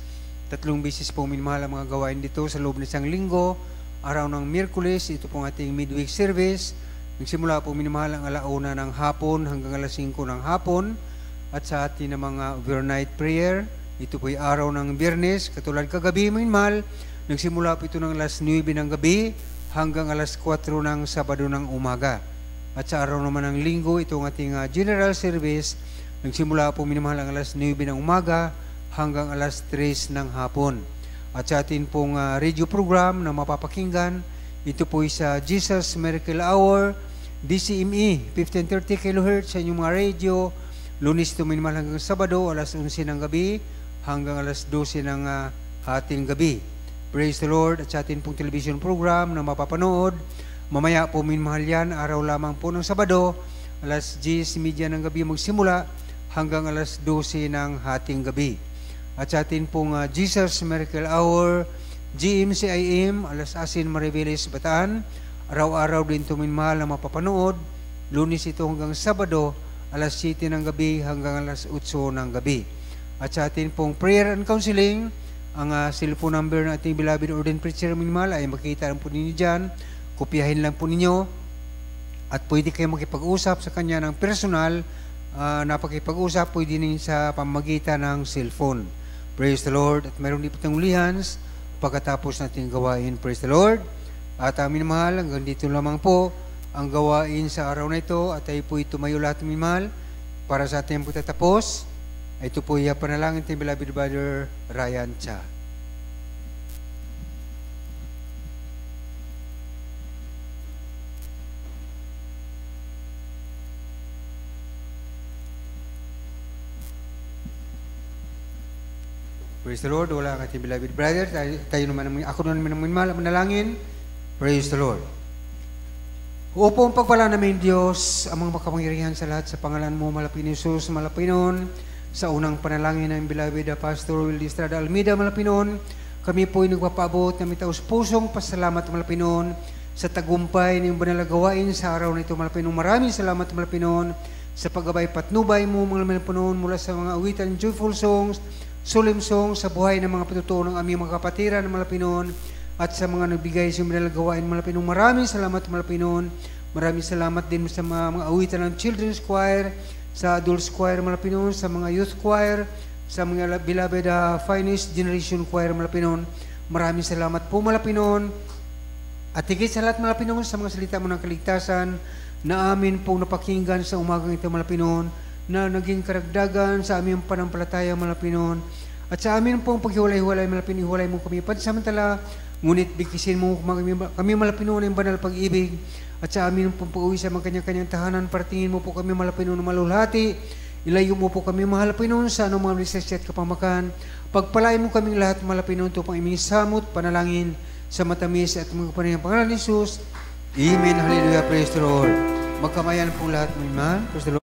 3 bisis po minmahal ang mga gawain dito sa loob ng isang linggo. Araw ng Miyerkules, ito pong ating midweek service. Nagsimula po minmahal ang 1:00 ng hapon hanggang 5:00 ng hapon. At sa ating na mga overnight prayer, ito po ay araw ng Biyernes, katulad kagabi minmahal. Nagsimula po ito ng 9:00 ng gabi hanggang 4:00 ng Sabado ng umaga. At sa araw naman ng linggo, itong ating general service, nagsimula po minamahal ang alas 9 ng umaga hanggang alas 3 ng hapon. At sa atin pong radio program na mapapakinggan, ito po sa Jesus Miracle Hour, DCME, 1530 kHz sa inyong mga radio, Lunes to minamahal hanggang Sabado, alas 11 ng gabi hanggang alas 12 ng hating gabi. Praise the Lord. At sa atin pong television program na mapapanood, mamaya po minamahal yan, araw lamang po ng Sabado, alas 10:30 ng gabi magsimula hanggang alas 12 ng hating gabi. At sa atin pong Jesus Miracle Hour, GMCIM, alas Asin Maribeles, Bataan, araw-araw din ito minamahal na mapapanood, Lunes ito hanggang Sabado, alas 7 ng gabi hanggang alas 8 ng gabi. At sa atin pong prayer and counseling, ang cellphone number ng ating beloved ordained preacher minamahal ay makikita lang po ninyo dyan. Kopyahin lang po ninyo at pwede kayo makipag-usap sa kanya ng personal na pakipag-usap, pwede din sa pamamagitan ng cellphone. Praise the Lord. At mayroon din po tayong ulihans pagkatapos natin gawain. Praise the Lord. At minamahal, hanggang dito lamang po ang gawain sa araw na ito at tayo po tumayo lahat minamahal para sa ating pagtatapos. Ito po yung panalangin ng beloved brother Ryan Cha. Praise the Lord. Wala ang ating beloved brother. Tayo naman, ako naman ang manalangin. Praise the Lord. Upo ang pagpala namin Diyos, ang mga makapangyarihan sa lahat sa pangalan mo, Malapin Jesus, Malapinon, sa unang panalangin ng beloved Pastor Will Estrada Almeida, Malapinon, kami po ay nagpapaabot ng taus-pusong pasalamat, Malapinon, sa tagumpay ng banal na gawain sa araw na ito, Malapinon. Maraming salamat, Malapinon, sa paggabay patnubay mo, mga Malapinon, mula sa mga awitan, joyful songs, solemn songs, sa buhay ng mga patutuo ng aming mga kapatiran ng Malapinon, at sa mga nagbigay sa banal na gawain, Malapinon. Maraming salamat, Malapinon. Maraming salamat din sa mga awitan ng Children's Choir, sa Adults Choir, Malapinon, sa mga Youth Choir, sa mga beloved Finest Generation Choir, Malapinon. Maraming salamat po, Malapinon. At higit sa lahat, Malapinon, sa mga salita mo ng kaligtasan na amin pong napakinggan sa umagang ito, Malapinon, na naging karagdagan sa aming panampalataya, Malapinon. At sa amin pong paghiwalay-hiwalay, Malapinon, hiwalay mo kami pansamantala, ngunit bigkisin mo kami, Malapinon, ng banal pag-ibig. At sa amin pong pag-uwi sa mga kanya-kanyang tahanan, paratingin mo po kami, Malapinon, na malulhati. Ilayo mo po kami, Malapinon, sa anumang lisensya at kapamakan. Pagpalain mo kaming lahat, Malapinon, ito pang iming samot, panalangin sa matamis at mga panayang pangalan ni Jesus. Amen. Hallelujah. Praise the Lord. Magkamayan po lahat, my man. Praise the Lord.